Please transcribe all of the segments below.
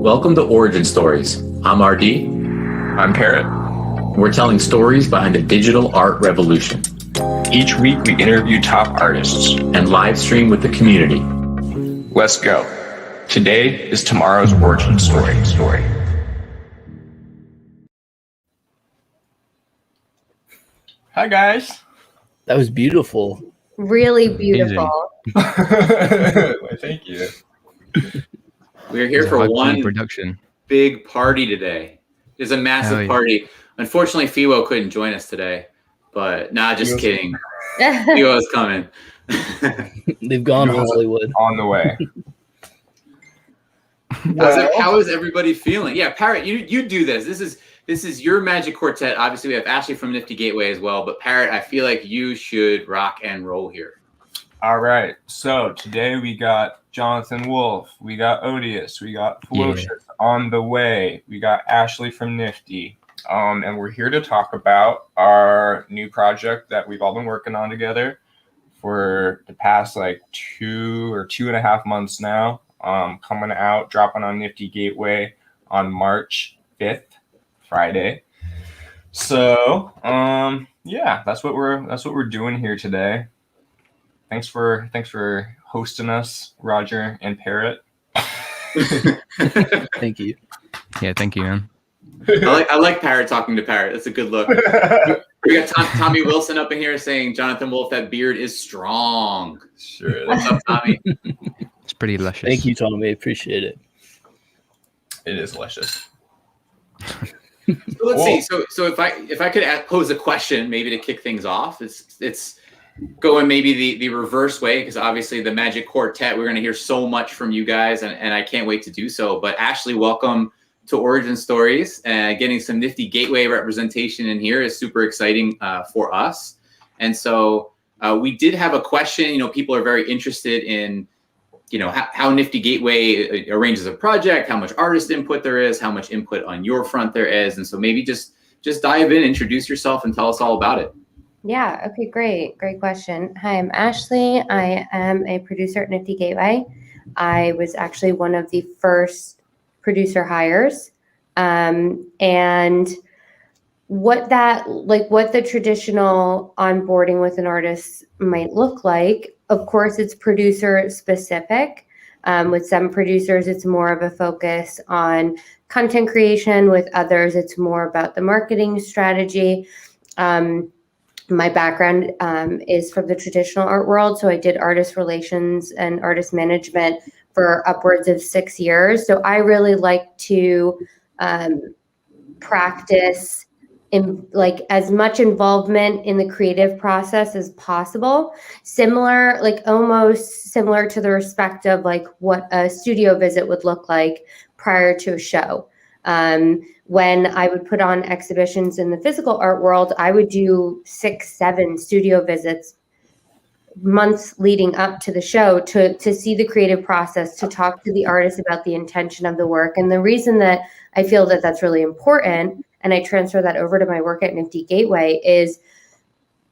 Welcome to Origin Stories. I'm RD. I'm Parrot. We're telling stories behind the digital art revolution. Each week we interview top artists and live stream with the community. Let's go. Today is tomorrow's origin story. Hi guys. That was beautiful. Really beautiful. Thank you. We're here for one production. big party today. It's a massive party. Unfortunately, Fewo couldn't join us today, but just kidding. Fewo's coming. They've gone to Hollywood. On the way. How is everybody feeling? Yeah, Parrot, you do this. This is your Magic Quartet. Obviously, we have Ashley from NiftyGateway as well. But Parrot, I feel like you should rock and roll here. All right. So today we got Jonathan Wolf. We got Odious. We got Fewo on the way. We got Ashley from Nifty. And we're here to talk about our new project that we've all been working on together for the past 2 or 2.5 months now. Coming out, dropping on NiftyGateway on March 5th. Friday. So, that's what we're doing here today. Thanks for hosting us, Roger and Parrot. Thank you. Yeah, thank you, man. I like Parrot talking to Parrot. That's a good look. We got Tommy Wilson up in here saying, Jonathan Wolf, that beard is strong. Sure. What's up, Tommy? It's pretty luscious. Thank you, Tommy. Appreciate it. It is luscious. So let's see. So if I could pose a question, maybe to kick things off, it's going maybe the reverse way, because obviously the Magic Quartet, we're going to hear so much from you guys, and I can't wait to do so. But Ashley, welcome to Origin Stories. Getting some NiftyGateway representation in here is super exciting for us. And so we did have a question. People are very interested in how NiftyGateway arranges a project, how much artist input there is, how much input on your front there is. And so maybe just dive in, introduce yourself, and tell us all about it. Yeah. Okay, great. Great question. Hi, I'm Ashley. I am a producer at NiftyGateway. I was actually one of the first producer hires. And what the traditional onboarding with an artist might look like, of course, it's producer specific. With some producers, it's more of a focus on content creation. With others, it's more about the marketing strategy. My background is from the traditional art world. So I did artist relations and artist management for upwards of 6 years. So I really like to practice as much involvement in the creative process as possible, almost similar to the respect of what a studio visit would look like prior to a show. When I would put on exhibitions in the physical art world, I would do 6-7 studio visits months leading up to the show to see the creative process, to talk to the artist about the intention of the work. And the reason that I feel that that's really important, and I transfer that over to my work at NiftyGateway, is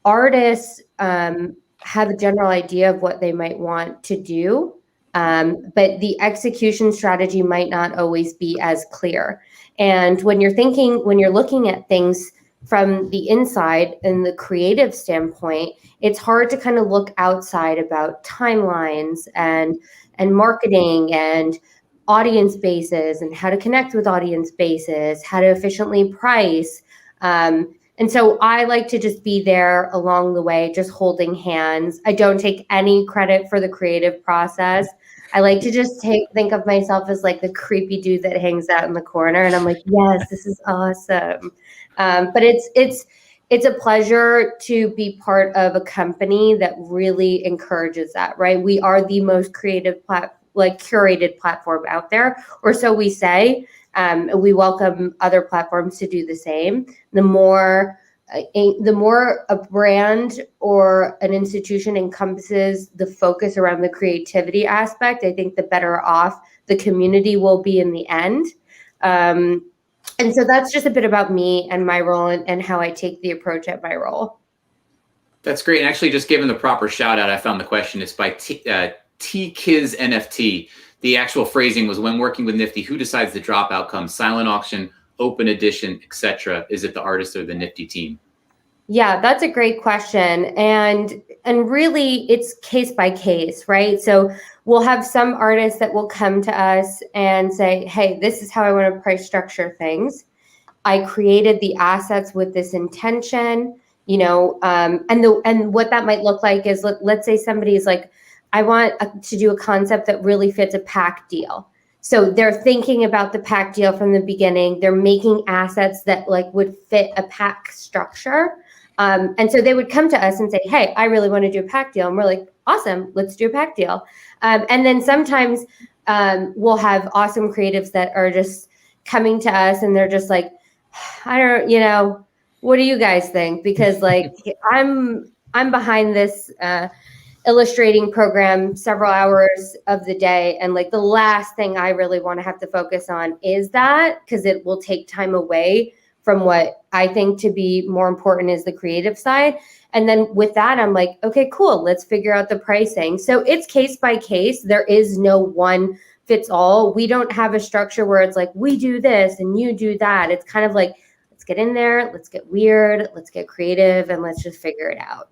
artists have a general idea of what they might want to do, but the execution strategy might not always be as clear. And when you're looking at things from the inside and the creative standpoint, it's hard to kind of look outside about timelines and marketing and audience bases and how to connect with audience bases, how to efficiently price. And so I like to just be there along the way, just holding hands. I don't take any credit for the creative process. I like to just think of myself as the creepy dude that hangs out in the corner. And I'm like, yes, this is awesome. But it's a pleasure to be part of a company that really encourages that, right? We are the most creative curated platform out there, or so we say. We welcome other platforms to do the same. The more a brand or an institution encompasses the focus around the creativity aspect, I think the better off the community will be in the end. And so that's just a bit about me and my role and how I take the approach at my role. That's great. And actually, just given the proper shout out, I found the question is by T-Kiz NFT. The actual phrasing was, when working with Nifty, who decides the drop outcome? Silent auction, open edition, etc. Is it the artist or the Nifty team? Yeah, that's a great question. And really it's case by case, right? So we'll have some artists that will come to us and say, hey, this is how I want to price structure things. I created the assets with this intention, you know, and what that might look like is, let's say somebody's like, I want to do a concept that really fits a pack deal. So they're thinking about the pack deal from the beginning. They're making assets that like would fit a pack structure. And so they would come to us and say, hey, I really want to do a pack deal. And we're like, awesome, let's do a pack deal. And then sometimes we'll have awesome creatives that are just coming to us and they're just like, I don't, you know, what do you guys think? Because like I'm behind this illustrating program several hours of the day. And like the last thing I really want to have to focus on is that, because it will take time away from what I think to be more important is the creative side. And then with that, I'm like, okay, cool. Let's figure out the pricing. So it's case by case. There is no one fits all. We don't have a structure where it's like, we do this and you do that. It's kind of like, let's get in there, let's get weird, let's get creative, and let's just figure it out.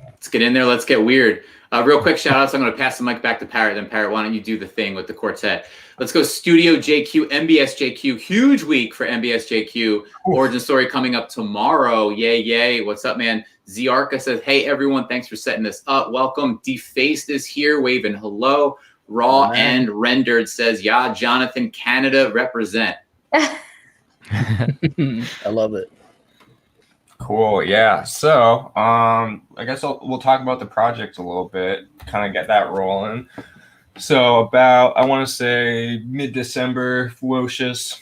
Let's get in there. Let's get weird. Real quick shout outs. I'm going to pass the mic back to Parrot. Then Parrot, why don't you do the thing with the quartet? Let's go Studio JQ, MBS JQ. Huge week for MBS JQ. Origin story coming up tomorrow. Yay, yay. What's up, man? Ziarka says, hey, everyone. Thanks for setting this up. Welcome. Defaced is here. Waving hello. Raw and Rendered says, yeah, Jonathan, Canada represent. I love it. Cool. Yeah. So, I guess we'll talk about the project a little bit, kind of get that rolling. So about, I want to say mid-December, Odious,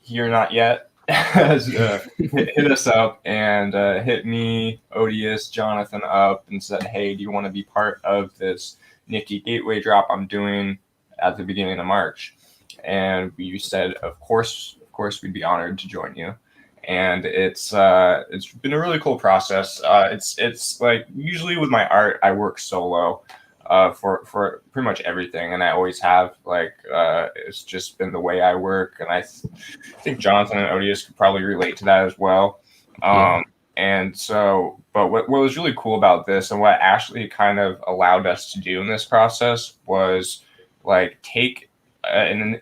here not yet, has hit us up and hit me, Odious, Jonathan up and said, hey, do you want to be part of this Nifty Gateway drop I'm doing at the beginning of March? And we said, of course, we'd be honored to join you. And it's been a really cool process. It's like, usually with my art, I work solo for pretty much everything, and I always have. Like, it's just been the way I work, and I think Jonathan and Odious could probably relate to that as well. And so, but what was really cool about this, and what Ashley kind of allowed us to do in this process, was like take an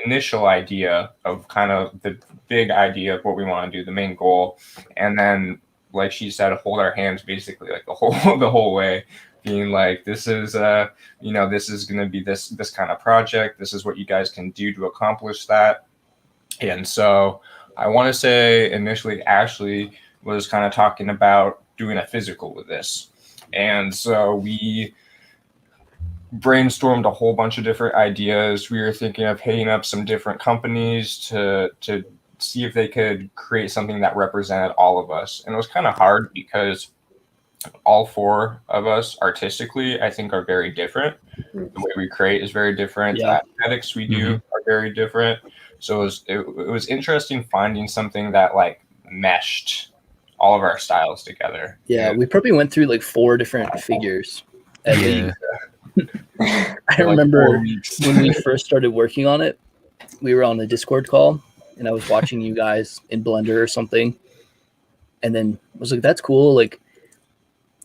initial idea of kind of the big idea of what we want to do, the main goal, and then, like she said, hold our hands basically like the whole way, being like, this is this is going to be this kind of project. This is what you guys can do to accomplish that. And so I want to say initially Ashley was kind of talking about doing a physical with this, and so we brainstormed a whole bunch of different ideas. We were thinking of hitting up some different companies to see if they could create something that represented all of us. And it was kind of hard because all four of us artistically, I think, are very different. The way we create is very different. The aesthetics we do are very different. So it was interesting finding something that like meshed all of our styles together. Yeah, we probably went through like 4 different figures at least. I remember when we first started working on it, we were on the Discord call and I was watching you guys in Blender or something. And then I was like, that's cool. Like,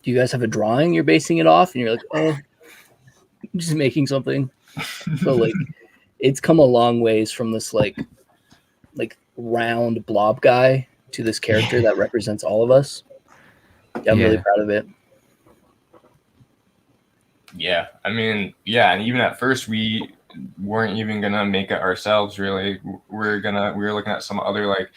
do you guys have a drawing you're basing it off? And you're like, oh, I'm just making something. So like, it's come a long ways from this like round blob guy to this character that represents all of us. Yeah, I'm really proud of it. Yeah, I mean, and even at first we weren't even gonna make it ourselves. Really, we were looking at some other like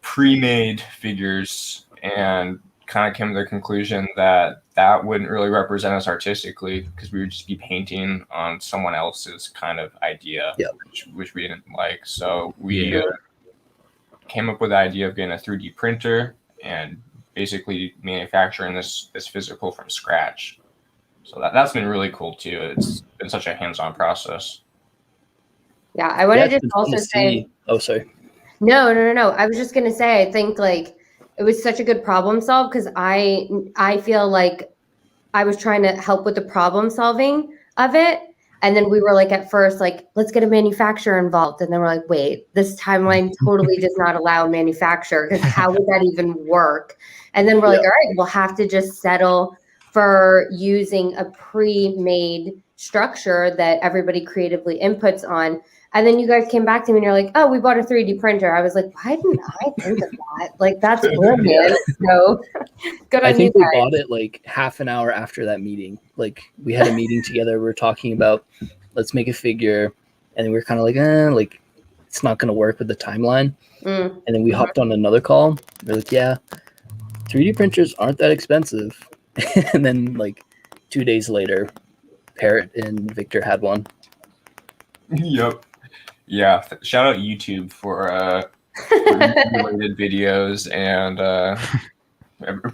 pre-made figures and kind of came to the conclusion that wouldn't really represent us artistically, because we would just be painting on someone else's kind of idea, which we didn't like. So we came up with the idea of getting a 3D printer and basically manufacturing this physical from scratch. So that's been really cool too. It's been such a hands-on process. Yeah, I want to just also say. Oh, sorry. No. I was just gonna say, I think like it was such a good problem solve, because I feel like I was trying to help with the problem solving of it. And then we were like, at first, like, let's get a manufacturer involved. And then we're like, wait, this timeline totally does not allow a manufacturer, because how would that even work? And then we're like, all right, we'll have to just settle for using a pre-made structure that everybody creatively inputs on. And then you guys came back to me and you're like, oh, we bought a 3D printer. I was like, why didn't I think of that? Like, that's brilliant. So good on I think you we guys. bought it like half an hour after that meeting. Like, we had a meeting together. We were talking about, let's make a figure. And then we were kind of like, it's not going to work with the timeline. And then we hopped on another call. We're like, yeah, 3D printers aren't that expensive. And then like 2 days later, Parrot and Victor had one. Yep. Yeah. Shout out YouTube for related videos and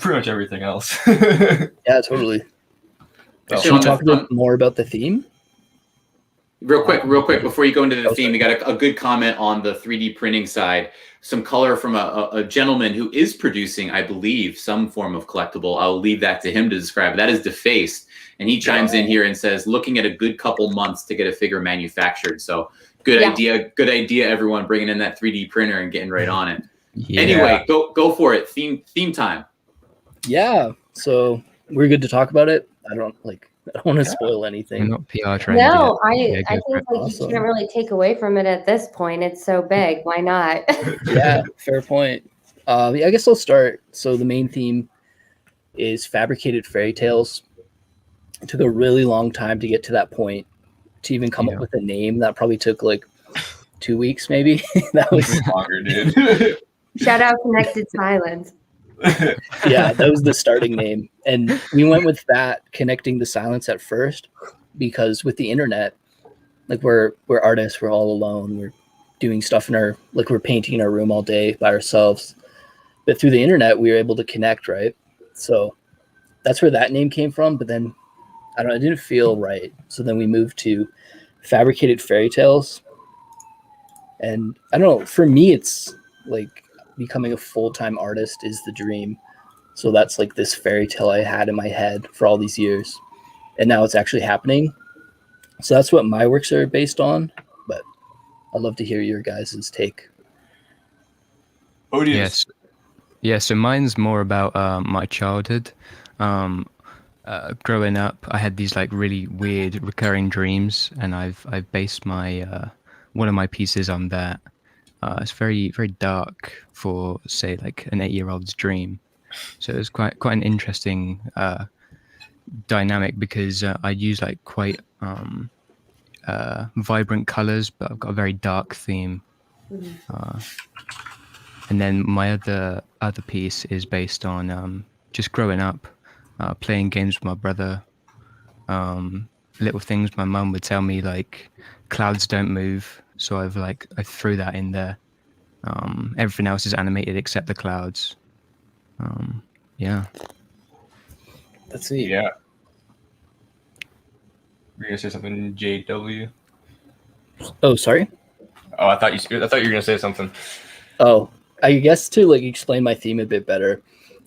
pretty much everything else. Yeah, totally. Should we talk a bit more about the theme? Real quick, before you go into the theme, we got a good comment on the 3D printing side. Some color from a gentleman who is producing, I believe, some form of collectible. I'll leave that to him to describe. That is Defaced. And he chimes in here and says, looking at a good couple months to get a figure manufactured. So good idea, everyone, bringing in that 3D printer and getting right on it. Yeah. Anyway, go for it. Theme time. Yeah. So we're good to talk about it. I don't want to spoil anything. We're not PR trained. No, I think like you can't really take away from it at this point. It's so big. Why not? Yeah, fair point. I guess I'll start. So the main theme is fabricated fairy tales. It took a really long time to get to that point, to even come up with a name. That probably took like 2 weeks, maybe. That was longer, dude. Shout out Connected Silence. Yeah, that was the starting name. And we went with that, Connecting the Silence, at first, because with the internet, like we're artists, we're all alone. We're doing stuff we're painting in our room all day by ourselves. But through the internet, we were able to connect, right? So that's where that name came from. But then it didn't feel right. So then we moved to Fabricated Fairy Tales. And I don't know, for me, it's like becoming a full-time artist is the dream. So that's like this fairy tale I had in my head for all these years. And now it's actually happening. So that's what my works are based on. But I'd love to hear your guys' take. Odious. Yes. Yeah, so mine's more about my childhood. Growing up, I had these like really weird recurring dreams, and I've based my one of my pieces on that. It's very, very dark for, say, like an 8-year-old's dream. So it's quite an interesting dynamic, because I use like quite vibrant colors, but I've got a very dark theme. And then my other piece is based on just growing up, playing games with my brother. Little things my mum would tell me, like clouds don't move. So I threw that in there. Everything else is animated except the clouds. Yeah. Let's see. Yeah. Were you gonna say something, JW? Oh, sorry. Oh, I thought you were gonna say something. Oh, I guess to like explain my theme a bit better,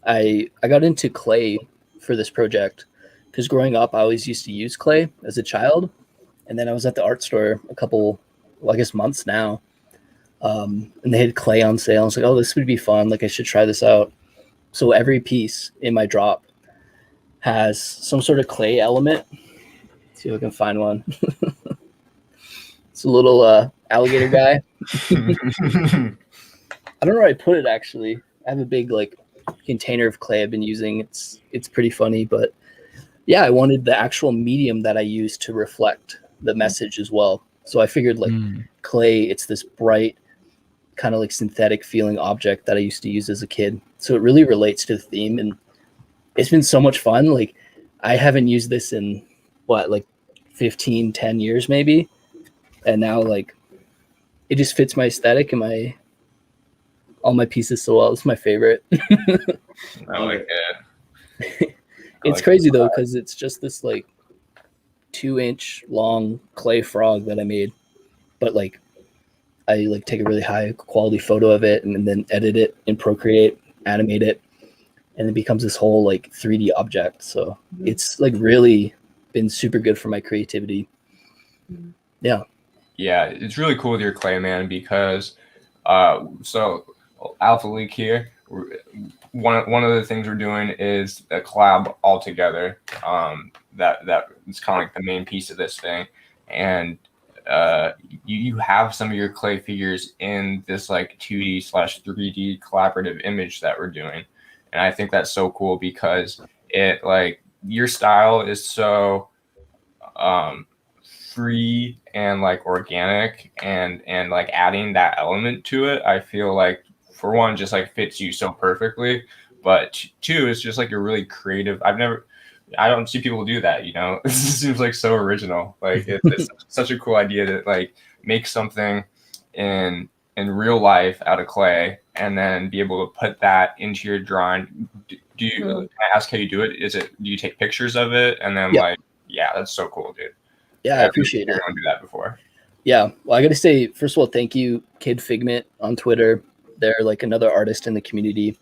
I got into clay for this project because growing up I always used to use clay as a child, and then I was at the art store a couple, months now, and they had clay on sale. I was like, oh, this would be fun. Like I should try this out. So every piece in my drop has some sort of clay element. Let's see if I can find one. It's a little alligator guy. I don't know where I put it, actually. I have a big container of clay I've been using. It's pretty funny, but yeah, I wanted the actual medium that I use to reflect the message as well. So I figured clay, it's this bright, kind of like synthetic feeling object that I used to use as a kid. So it really relates to the theme, and it's been so much fun. Like I haven't used this in 10 years maybe. And now it just fits my aesthetic and all my pieces so well. It's my favorite. I like it. It's crazy though, because it's just this 2-inch long clay frog that I made, but I take a really high quality photo of it and then edit it in Procreate, animate it, and it becomes this whole 3D object. So it's really been super good for my creativity. Yeah. Yeah, it's really cool with your clay, man, because so Alpha League here, one of the things we're doing is a collab all together. That is kind of like the main piece of this thing, and you have some of your clay figures in this like 2D/3D collaborative image that we're doing, and I think that's so cool because it like your style is so free and like organic, and like adding that element to it, I feel like for one just like fits you so perfectly, but two, it's just like a really creative. I don't see people do that, you know. It seems like so original. Like it's such a cool idea to like make something in real life out of clay and then be able to put that into your drawing. Do you can I ask how you do it? Do you take pictures of it and then like, yeah, that's so cool, dude. Yeah, I appreciate it. I don't do that before. Yeah, well, I got to say, first of all, thank you, Kid Figment on Twitter. They're like another artist in the community,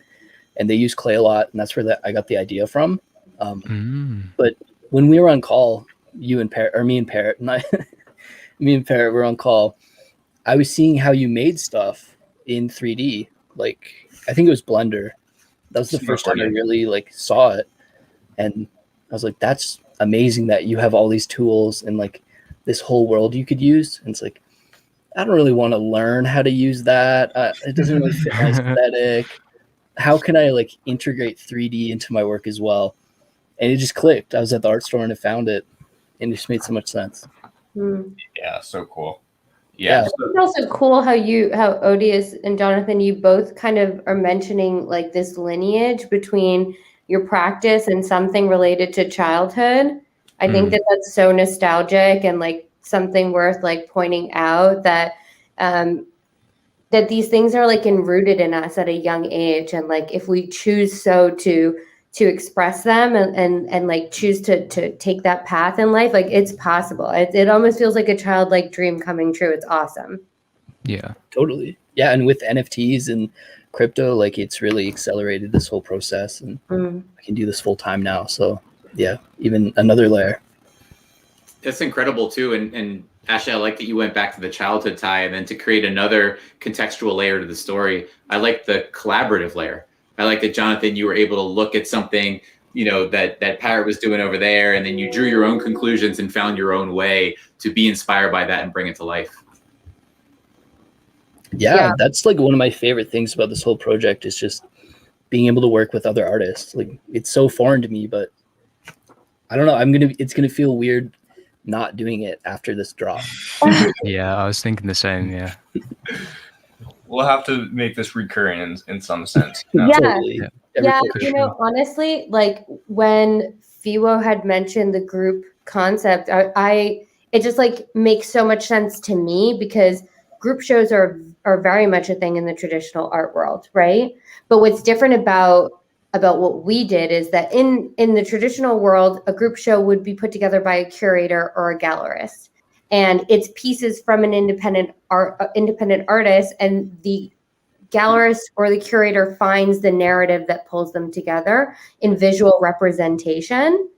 and they use clay a lot, and that's where I got the idea from. But when we were on call, me and Parrot, me and Parrot were on call. I was seeing how you made stuff in 3D. Like, I think it was Blender. That was the first time I really like saw it, and I was like, that's amazing that you have all these tools and like this whole world you could use. And it's like, I don't really want to learn how to use that. It doesn't really fit my aesthetic. How can I like integrate 3D into my work as well? And it just clicked. I was at the art store and I found it, and it just made so much sense. Yeah, so cool. Yeah. It's also cool how Odious and Jonathan, you both kind of are mentioning like this lineage between your practice and something related to childhood. I think that's so nostalgic and like something worth like pointing out that that these things are like enrooted in us at a young age, and like if we choose to express them and like choose to take that path in life, like it's possible. It almost feels like a childlike dream coming true. It's awesome. Yeah, totally. Yeah, and with NFTs and crypto, like it's really accelerated this whole process, and I can do this full time now. So yeah, even another layer. That's incredible too. And Ashley, I like that you went back to the childhood tie, and then to create another contextual layer to the story. I like the collaborative layer. I like that, Jonathan, you were able to look at something, you know, that Parrot was doing over there, and then you drew your own conclusions and found your own way to be inspired by that and bring it to life. Yeah, that's like one of my favorite things about this whole project is just being able to work with other artists. Like it's so foreign to me, but I don't know. It's gonna feel weird not doing it after this drop. Yeah, I was thinking the same. Yeah. We'll have to make this recurring in some sense. You know? Yeah. Totally. Yeah, you know, honestly, like when Fewo had mentioned the group concept, it just like makes so much sense to me, because group shows are very much a thing in the traditional art world, right? But what's different about what we did is that in the traditional world, a group show would be put together by a curator or a gallerist, and it's pieces from an independent artist, and the gallerist or the curator finds the narrative that pulls them together in visual representation.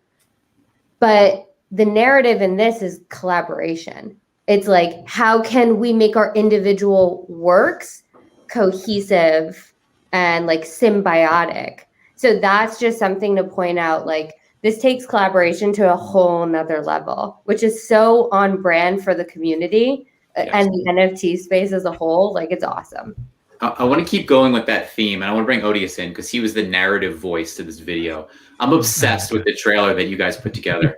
But the narrative in this is collaboration. It's like, how can we make our individual works cohesive and like symbiotic? So that's just something to point out. Like, this takes collaboration to a whole nother level, which is so on brand for the community and the NFT space as a whole. Like, it's awesome. I want to keep going with that theme, and I want to bring Odious in because he was the narrative voice to this video. I'm obsessed with the trailer that you guys put together.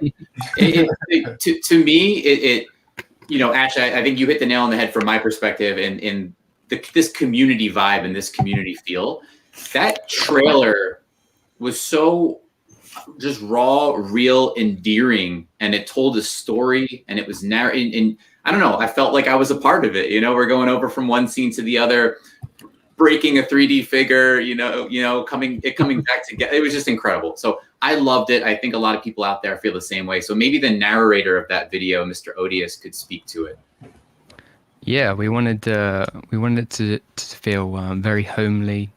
To me, you know, Ash, I think you hit the nail on the head from my perspective, and in this community vibe and this community feel. That trailer was so just raw, real, endearing, and it told a story, and it was and I don't know, I felt like I was a part of it. You know, we're going over from one scene to the other, breaking a 3D figure, you know, coming back together. It was just incredible. So I loved it. I think a lot of people out there feel the same way. So maybe the narrator of that video, Mr. Odious, could speak to it. Yeah, we wanted to feel very homely.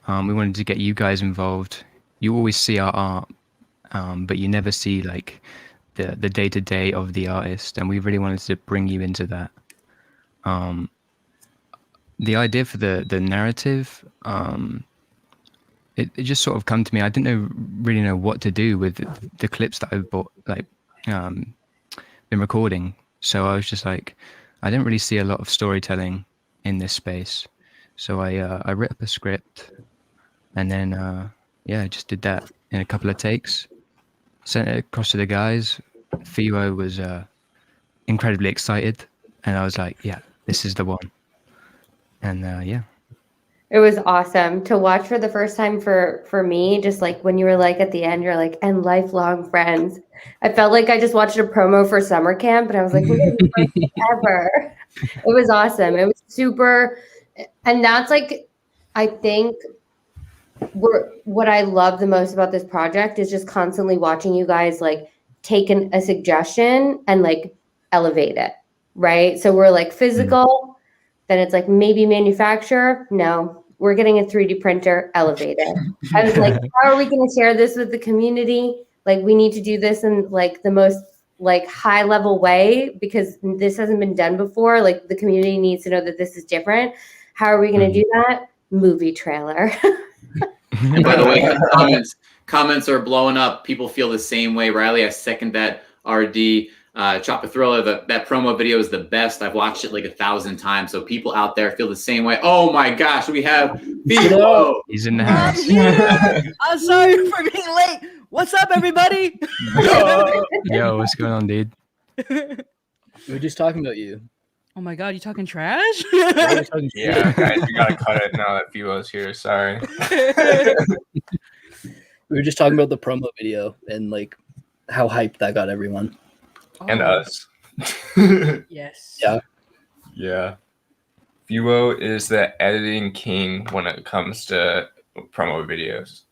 We wanted to get you guys involved. You always see our art, but you never see like the day-to-day of the artist, and we really wanted to bring you into that. The idea for the narrative, it just sort of come to me. I didn't really know what to do with the clips that I've been recording. So I was just like, I didn't really see a lot of storytelling in this space. So I wrote up a script, and then I just did that in a couple of takes, sent it across to the guys. Fewo was incredibly excited, and I was like, yeah, this is the one. And It was awesome to watch for the first time for me. Just like when you were like at the end, you're like, and lifelong friends. I felt like I just watched a promo for summer camp, and I was like, we're gonna be friends forever. It was awesome. It was super, and that's like, I think what I love the most about this project is just constantly watching you guys like take a suggestion and like elevate it, right? So we're like physical, then it's like maybe manufacture. No, we're getting a 3D printer, elevate it. I was like, how are we going to share this with the community? Like, we need to do this in like the most like high level way because this hasn't been done before. Like the community needs to know that this is different. How are we going to do that? Movie trailer. And by the way, comments are blowing up. People feel the same way. Riley, I second that. RD, Chop a Thriller, that promo video is the best. I've watched it like 1,000 times. So people out there feel the same way. Oh my gosh, we have Fewo. He's in the house. I'm sorry for being late. What's up, everybody? Yo, what's going on, dude? We were just talking about you. Oh my god, you talking trash? Yeah, Yeah, guys, you gotta cut it now that Fewo's here. Sorry. we were just talking about the promo video and like how hyped that got everyone. And us. Yes. Yeah. Yeah. Fewo is the editing king when it comes to promo videos.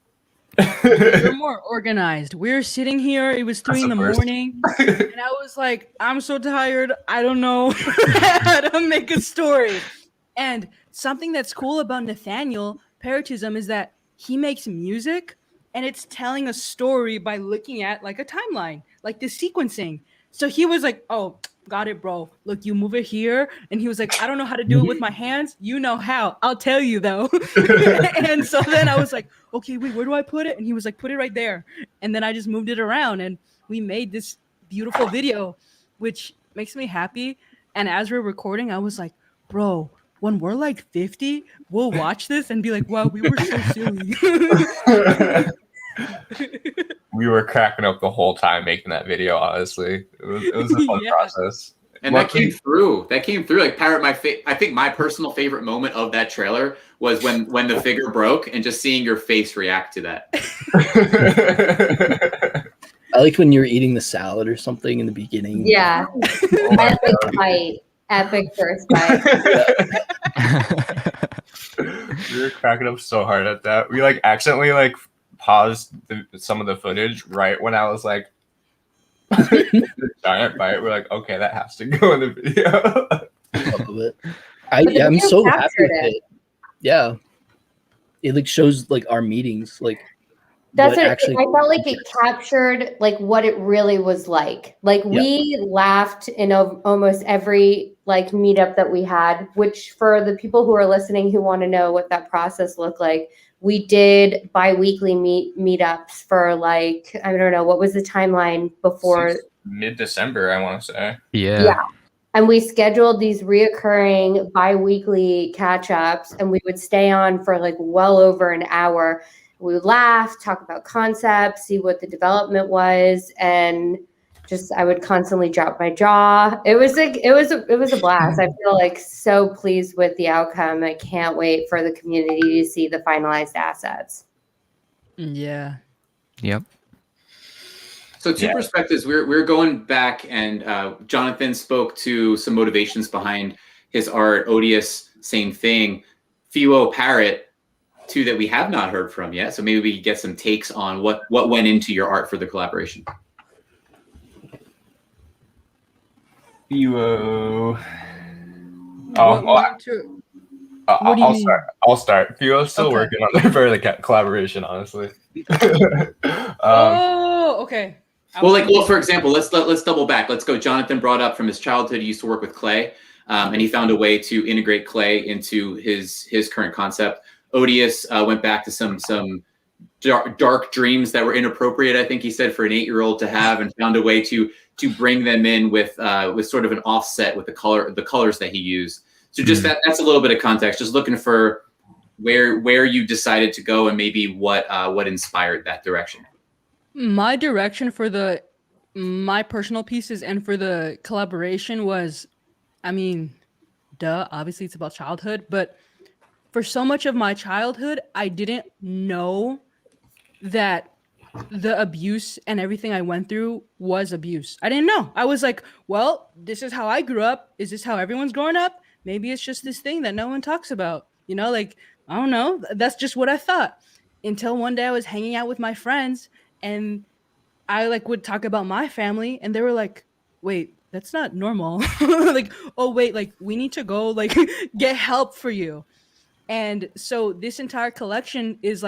We're more organized. We're sitting here. It was 3 in the morning, and I was like, "I'm so tired. I don't know how to make a story." And something that's cool about Nathaniel Paratism is that he makes music, and it's telling a story by looking at like a timeline, like the sequencing. So he was like, "Oh, got it, bro. Look, you move it here." And he was like, "I don't know how to do it with my hands. You know how. I'll tell you though." And so then I was like, "Okay, wait, where do I put it?" And he was like, "Put it right there." And then I just moved it around and we made this beautiful video, which makes me happy. And as we're recording, I was like, "Bro, when we're like 50, we'll watch this and be like, wow, we were so silly." We were cracking up the whole time making that video, honestly. It was a fun process. And that came through. Like Parrot, I think my personal favorite moment of that trailer was when the figure broke and just seeing your face react to that. I liked when you were eating the salad or something in the beginning. Yeah. Epic bite. Epic first bite. We were cracking up so hard at that. We like accidentally like paused some of the footage right when I was like the giant bite. We're like, okay, that has to go in the video. I'm so happy with it. Yeah, it like shows like our meetings, like that's it. I felt like it captured like what it really was like. Like we laughed in almost every like meetup that we had, which for the people who are listening who want to know what that process looked like, we did bi-weekly meetups for like, I don't know, what was the timeline before? Since mid-December, I want to say. Yeah. And we scheduled these reoccurring bi-weekly catch-ups, and we would stay on for like well over an hour. We would laugh, talk about concepts, see what the development was, and just I would constantly drop my jaw. It was a blast. I feel like so pleased with the outcome. I can't wait for the community to see the finalized assets. Yeah. Yep. So two perspectives. We're going back, and Jonathan spoke to some motivations behind his art. Odious, same thing. Fewo, Parrot, two that we have not heard from yet. So maybe we could get some takes on what went into your art for the collaboration. Fewo. I'll start. Fewo's still working on their further collaboration, honestly. Okay. Well, for example, let's double back. Let's go. Jonathan brought up from his childhood, he used to work with clay, and he found a way to integrate clay into his current concept. Odious went back to some dark dreams that were inappropriate, I think he said, for an 8-year-old to have, and found a way to bring them in with sort of an offset with the colors that he used. So just that's a little bit of context. Just looking for where you decided to go and maybe what inspired that direction. My direction for my personal pieces and for the collaboration was, I mean, obviously it's about childhood, but for so much of my childhood, I didn't know that the abuse and everything I went through was abuse. I didn't know. I was like, well, this is how I grew up. Is this how everyone's growing up? Maybe it's just this thing that no one talks about. You know, like, I don't know. That's just what I thought. Until one day I was hanging out with my friends and I would talk about my family and they were like, wait, that's not normal. Like, oh wait, we need to go get help for you. And so this entire collection is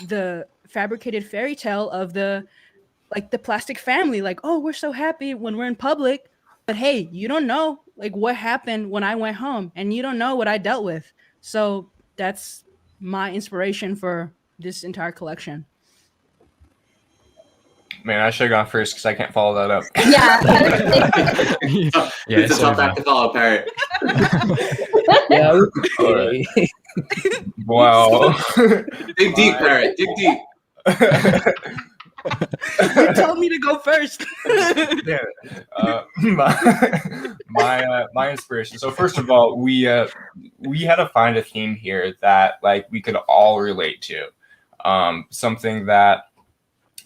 the fabricated fairy tale of the plastic family. Oh, we're so happy when we're in public, but hey, you don't know what happened when I went home, and you don't know what I dealt with. So that's my inspiration for this entire collection. Man, I should have gone first because I can't follow that up. Yeah. It's a tough act to follow, Parrot. Yeah. Right. Wow. Dig deep, Parrot. Dig deep. You told me to go first. Yeah. My inspiration. So first of all, we had to find a theme here that we could all relate to. Something that,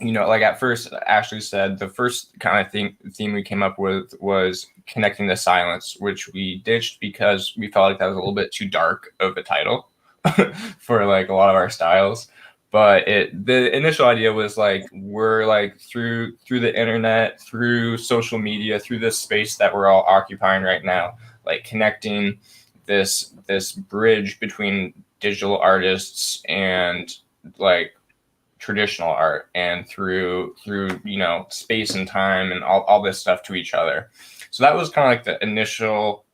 at first Ashley said the first kind of theme we came up with was connecting the silence, which we ditched because we felt like that was a little bit too dark of a title for a lot of our styles. But the initial idea was we're through the internet, through social media, through this space that we're all occupying right now, connecting this bridge between digital artists and traditional art, and through space and time and all this stuff to each other. So that was kind of the initial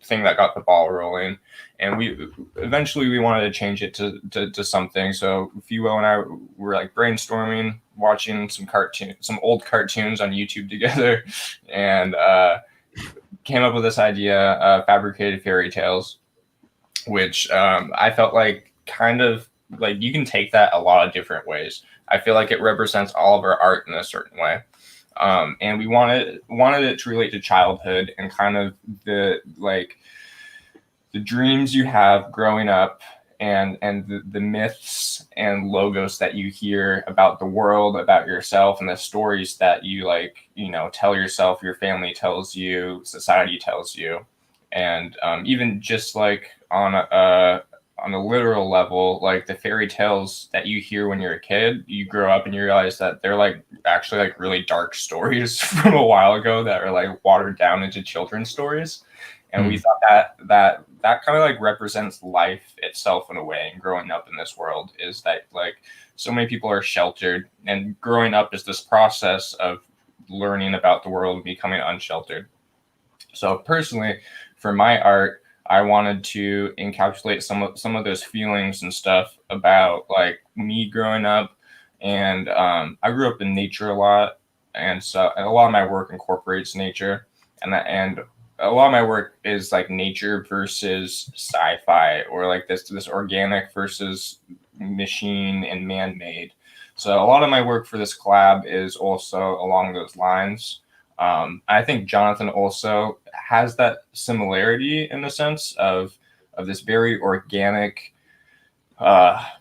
thing that got the ball rolling, and we eventually wanted to change it to something. So Fewo and I were brainstorming, watching some old cartoons on YouTube together, and came up with this idea of fabricated fairy tales, which I felt kind of you can take that a lot of different ways. I feel like it represents all of our art in a certain way. And we wanted it to relate to childhood and kind of the dreams you have growing up, and the myths and logos that you hear about the world, about yourself, and the stories that you tell yourself, your family tells you, society tells you. And even just on a literal level, the fairy tales that you hear when you're a kid, you grow up and you realize that they're actually really dark stories from a while ago that are watered down into children's stories. And we thought that kind of represents life itself in a way. And growing up in this world is that so many people are sheltered, and growing up is this process of learning about the world and becoming unsheltered. So personally, for my art, I wanted to encapsulate some of those feelings and stuff about me growing up. And I grew up in nature a lot, and so a lot of my work incorporates nature, and a lot of my work is nature versus sci-fi, or this organic versus machine and man-made. So a lot of my work for this collab is also along those lines. I think Jonathan also has that similarity in the sense of this very organic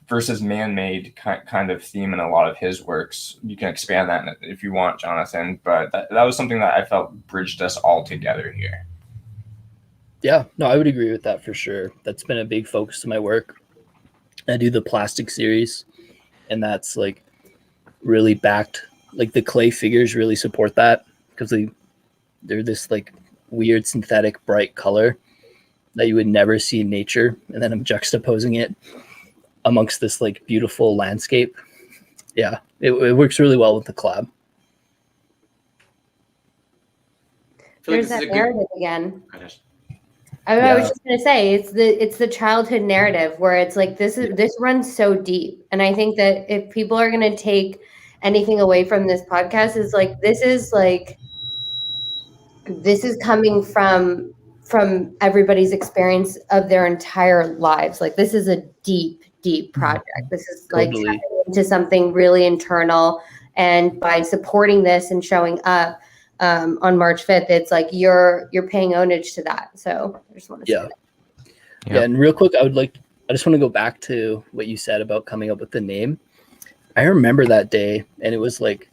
versus man-made kind of theme in a lot of his works. You can expand that if you want, Jonathan, but that was something that I felt bridged us all together here. Yeah, no, I would agree with that for sure. That's been a big focus of my work. I do the plastic series, and that's really backed. The clay figures really support that, because they're this weird synthetic bright color that you would never see in nature, and then I'm juxtaposing it amongst this beautiful landscape. Yeah, it works really well with the collab. feel like There's this is that a narrative again. good. Gosh. I was just gonna say it's the childhood narrative where it's like this runs so deep, and I think that if people are gonna take anything away from this podcast, is like this is coming from everybody's experience of their entire lives. Like this is a deep project. This is like Totally. tapping into something really internal, and by supporting this and showing up on March 5th, it's like you're paying homage to that. So I just want to say that. Yeah, and real quick, I just want to go back to what you said about coming up with the name. I remember that day, and it was like,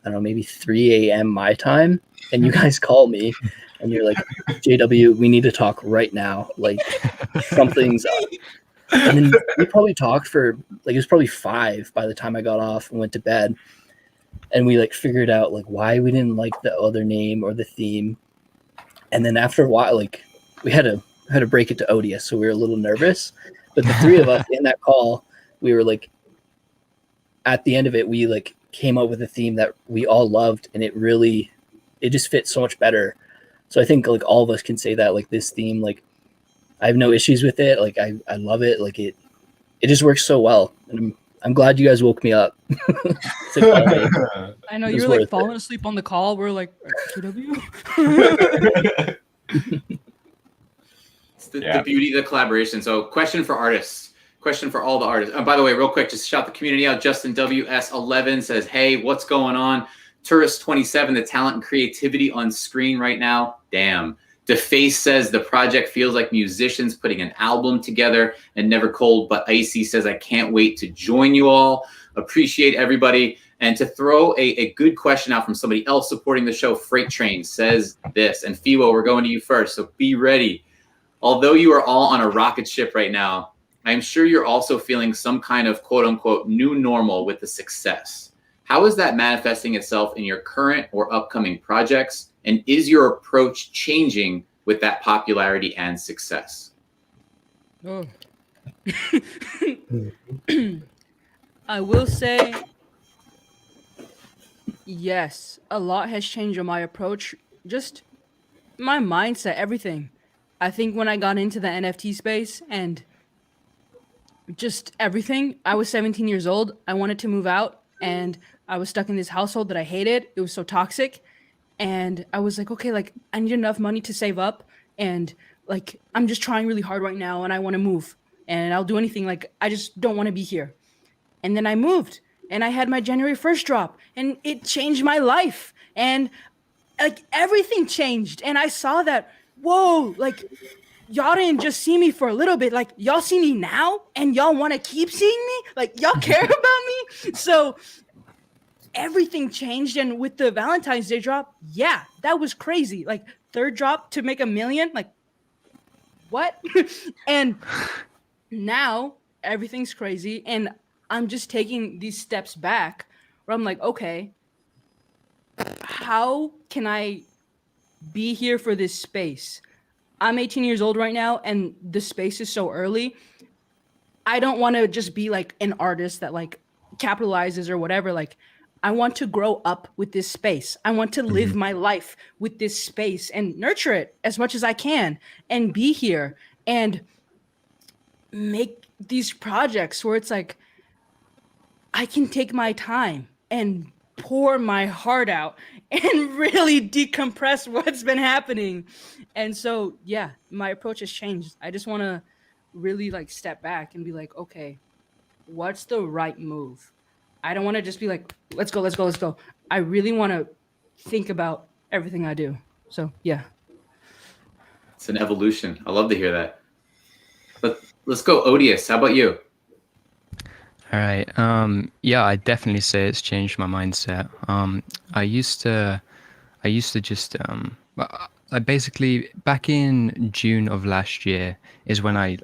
I don't know, maybe 3 a.m. my time, and you guys call me, and you're like, JW, we need to talk right now. Like, something's up. And then we probably talked for, like, it was probably 5 by the time I got off and went to bed. And we, like, figured out, like, why we didn't like the other name or the theme. And then after a while, like, we had to break it to Odious, so we were a little nervous. But the 3 of us in that call, we were, like, at the end of it, we, like, came up with a theme that we all loved, and it just fits so much better. So I think, like, all of us can say that, like, this theme, like, I have no issues with it. Like, I love it. Like, it just works so well. And I'm glad you guys woke me up. I know you were like falling asleep on the call. We're like, JW. It's the beauty of the collaboration. So, question for artists. Question for all the artists. By the way, real quick, just shout the community out. Justin WS11 says, "Hey, what's going on?" Tourist 27, the talent and creativity on screen right now. Damn. DeFace says the project feels like musicians putting an album together and never cold, but Icy says, I can't wait to join you all. Appreciate everybody. And to throw a good question out from somebody else supporting the show, Freight Train says this, and Fewo, we're going to you first, so be ready. Although you are all on a rocket ship right now, I'm sure you're also feeling some kind of quote unquote new normal with the success. How is that manifesting itself in your current or upcoming projects? And is your approach changing with that popularity and success? Oh. I will say, yes, a lot has changed on my approach, just my mindset, everything. I think when I got into the NFT space and just everything, I was 17 years old. I wanted to move out, and I was stuck in this household that I hated. It was so toxic. And I was like, okay, like I need enough money to save up, and like I'm just trying really hard right now, and I want to move, and I'll do anything. Like I just don't want to be here. And then I moved, and I had my January 1st drop, and it changed my life, and like everything changed. And I saw that, whoa, like y'all didn't just see me for a little bit, like y'all see me now, and y'all want to keep seeing me, like y'all care about me. So everything changed. And with the Valentine's Day drop, yeah, that was crazy. Like 3rd drop to make $1 million, like what? And now everything's crazy, and I'm just taking these steps back where I'm like, okay, how can I be here for this space? I'm 18 years old right now, and the space is so early. I don't want to just be like an artist that like capitalizes or whatever. Like I want to grow up with this space. I want to live my life with this space and nurture it as much as I can and be here and make these projects where it's like I can take my time and pour my heart out and really decompress what's been happening. And so, yeah, my approach has changed. I just want to really like step back and be like, okay, what's the right move? I don't want to just be like, let's go. I really want to think about everything I do. So, yeah. It's an evolution. I love to hear that. Let's go, Odious. How about you? All right. Yeah, I definitely say it's changed my mindset. I used to just I basically back in June of last year is when I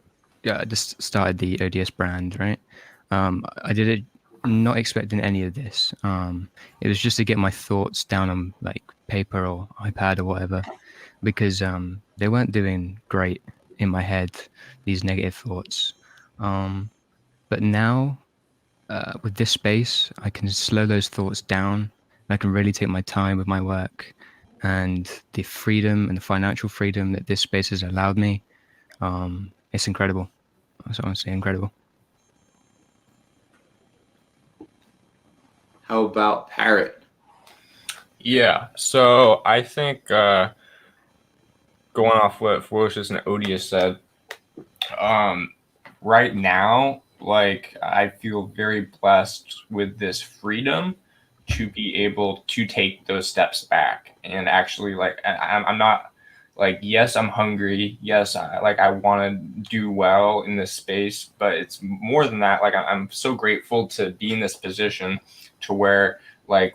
just started the ODS brand, right? I did it not expecting any of this. It was just to get my thoughts down on like paper or iPad or whatever, because they weren't doing great in my head, these negative thoughts. But now with this space, I can slow those thoughts down. And I can really take my time with my work and the freedom and the financial freedom that this space has allowed me, it's incredible. It's honestly incredible. How about Parrot? Yeah, so I think going off what Ferocious and Odious said, right now, like I feel very blessed with this freedom to be able to take those steps back and actually like I'm not like, yes, I'm hungry, yes, I want to do well in this space, but it's more than that. Like I'm so grateful to be in this position to where like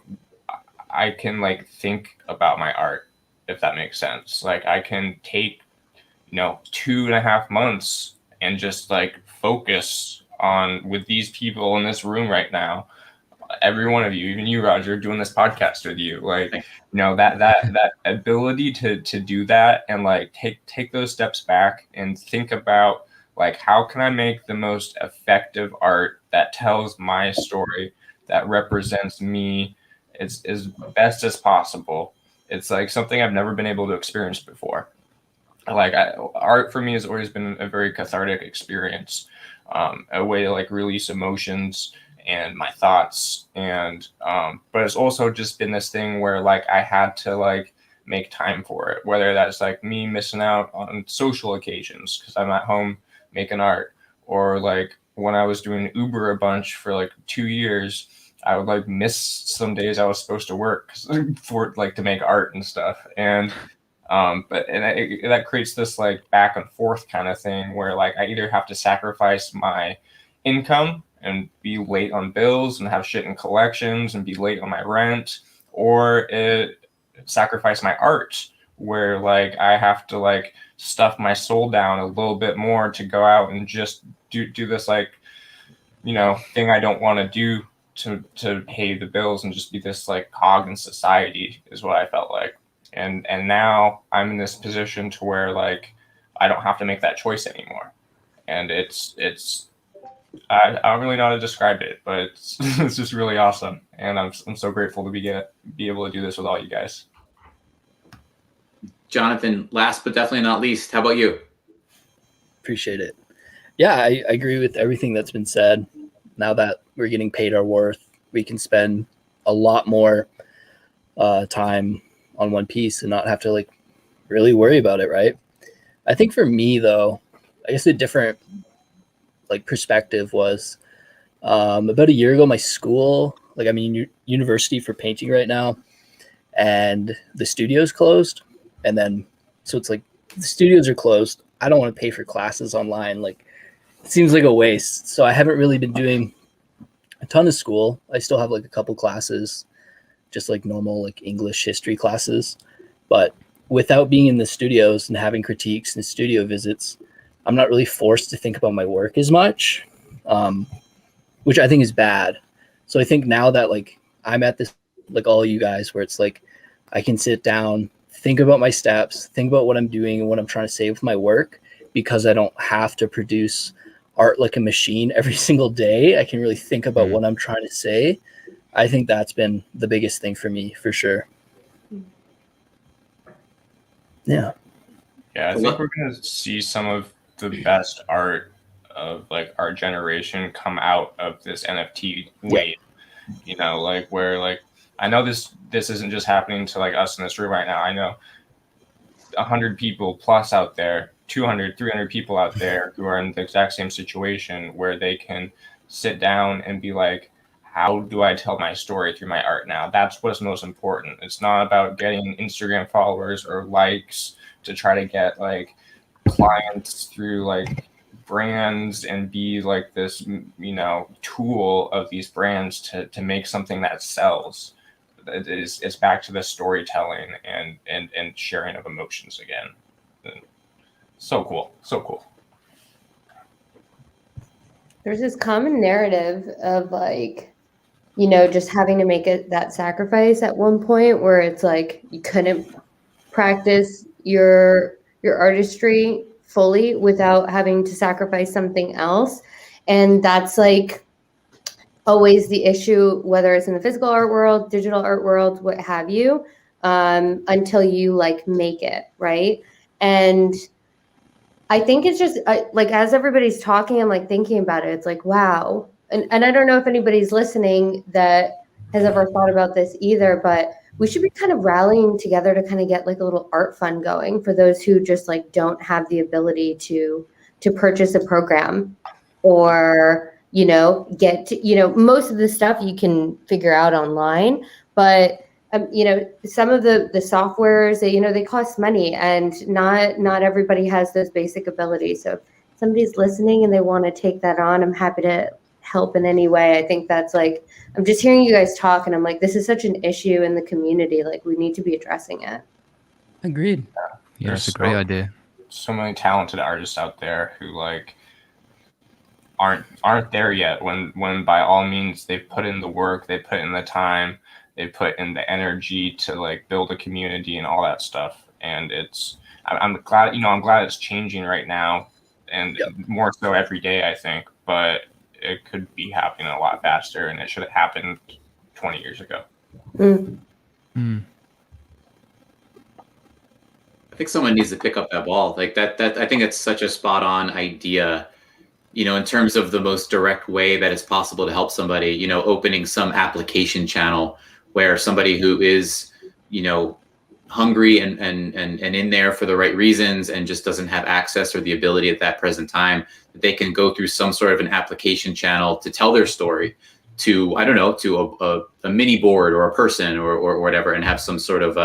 I can like think about my art, if that makes sense. Like I can take 2.5 months and just like focus on with these people in this room right now, every one of you, even you, Roger, doing this podcast with you, like that ability to do that and like take those steps back and think about like, how can I make the most effective art that tells my story, that represents me as best as possible. It's like something I've never been able to experience before. Like art for me has always been a very cathartic experience, a way to like release emotions and my thoughts, and but it's also just been this thing where like I had to like make time for it, whether that's like me missing out on social occasions because I'm at home making art, or like when I was doing Uber a bunch for like 2 years, I would like miss some days I was supposed to work for like to make art and stuff. And that creates this like back and forth kind of thing where like I either have to sacrifice my income and be late on bills and have shit in collections and be late on my rent, or sacrifice my art where like I have to like stuff my soul down a little bit more to go out and just do this like thing I don't want to do to pay the bills and just be this like cog in society, is what I felt like. And now I'm in this position to where like I don't have to make that choice anymore, and it's I don't really know how to describe it, but it's it's just really awesome, and I'm so grateful to be able to do this with all you guys. Jonathan, last but definitely not least, how about you? Appreciate it. Yeah, I agree with everything that's been said. Now that we're getting paid our worth, we can spend a lot more time on one piece and not have to like really worry about it, right? I think for me though, I guess a different like perspective was about a year ago, my school, like I'm in university for painting right now, and the studio's closed. And then so it's like the studios are closed. I don't want to pay for classes online. Like it seems like a waste. So I haven't really been doing a ton of school. I still have like a couple classes, just like normal like English history classes. But without being in the studios and having critiques and studio visits, I'm not really forced to think about my work as much, which I think is bad. So I think now that like I'm at this, like all you guys, where it's like I can sit down, think about my steps, think about what I'm doing and what I'm trying to say with my work, because I don't have to produce art like a machine every single day. I can really think about what I'm trying to say. I think that's been the biggest thing for me, for sure. Yeah. Yeah, I think we're going to see some of the best art of like our generation come out of this NFT wave. Like where like I know this isn't just happening to like us in this room right now. I know 100 people plus out there, 200, 300 people out there who are in the exact same situation where they can sit down and be like, how do I tell my story through my art now? That's what's most important. It's not about getting Instagram followers or likes to try to get like clients through like brands and be like this, tool of these brands to make something that sells. It's back to the storytelling and sharing of emotions again. So cool. There's this common narrative of like, just having to make that sacrifice at one point where it's like you couldn't practice your artistry fully without having to sacrifice something else. And that's like always the issue, whether it's in the physical art world, digital art world, what have you. until you like make it, right? And I think it's just like as everybody's talking, I'm like thinking about it. It's like, wow. And I don't know if anybody's listening that has ever thought about this either, but we should be kind of rallying together to kind of get like a little art fund going for those who just like don't have the ability to purchase a program or, you know, get to, you know, most of the stuff you can figure out online, but you know, some of the softwares, you know, they cost money, and not everybody has those basic abilities. So if somebody's listening and they want to take that on, I'm happy to help in any way. I think that's like, I'm just hearing you guys talk and I'm like, this is such an issue in the community. Like we need to be addressing it. Agreed. Yeah, that's a great idea. So many talented artists out there who like aren't there yet when by all means they've put in the work, they put in the time, they put in the energy to like build a community and all that stuff. And I'm glad, you know, I'm glad it's changing right now, and more so every day, I think, but it could be happening a lot faster, and it should have happened 20 years ago. I think someone needs to pick up that ball. Like that I think it's such a spot on idea, you know, in terms of the most direct way that it's possible to help somebody, you know, opening some application channel where somebody who is, you know, hungry and in there for the right reasons and just doesn't have access or the ability at that present time, that they can go through some sort of an application channel to tell their story to, I don't know, to a mini board or a person or whatever, and have some sort of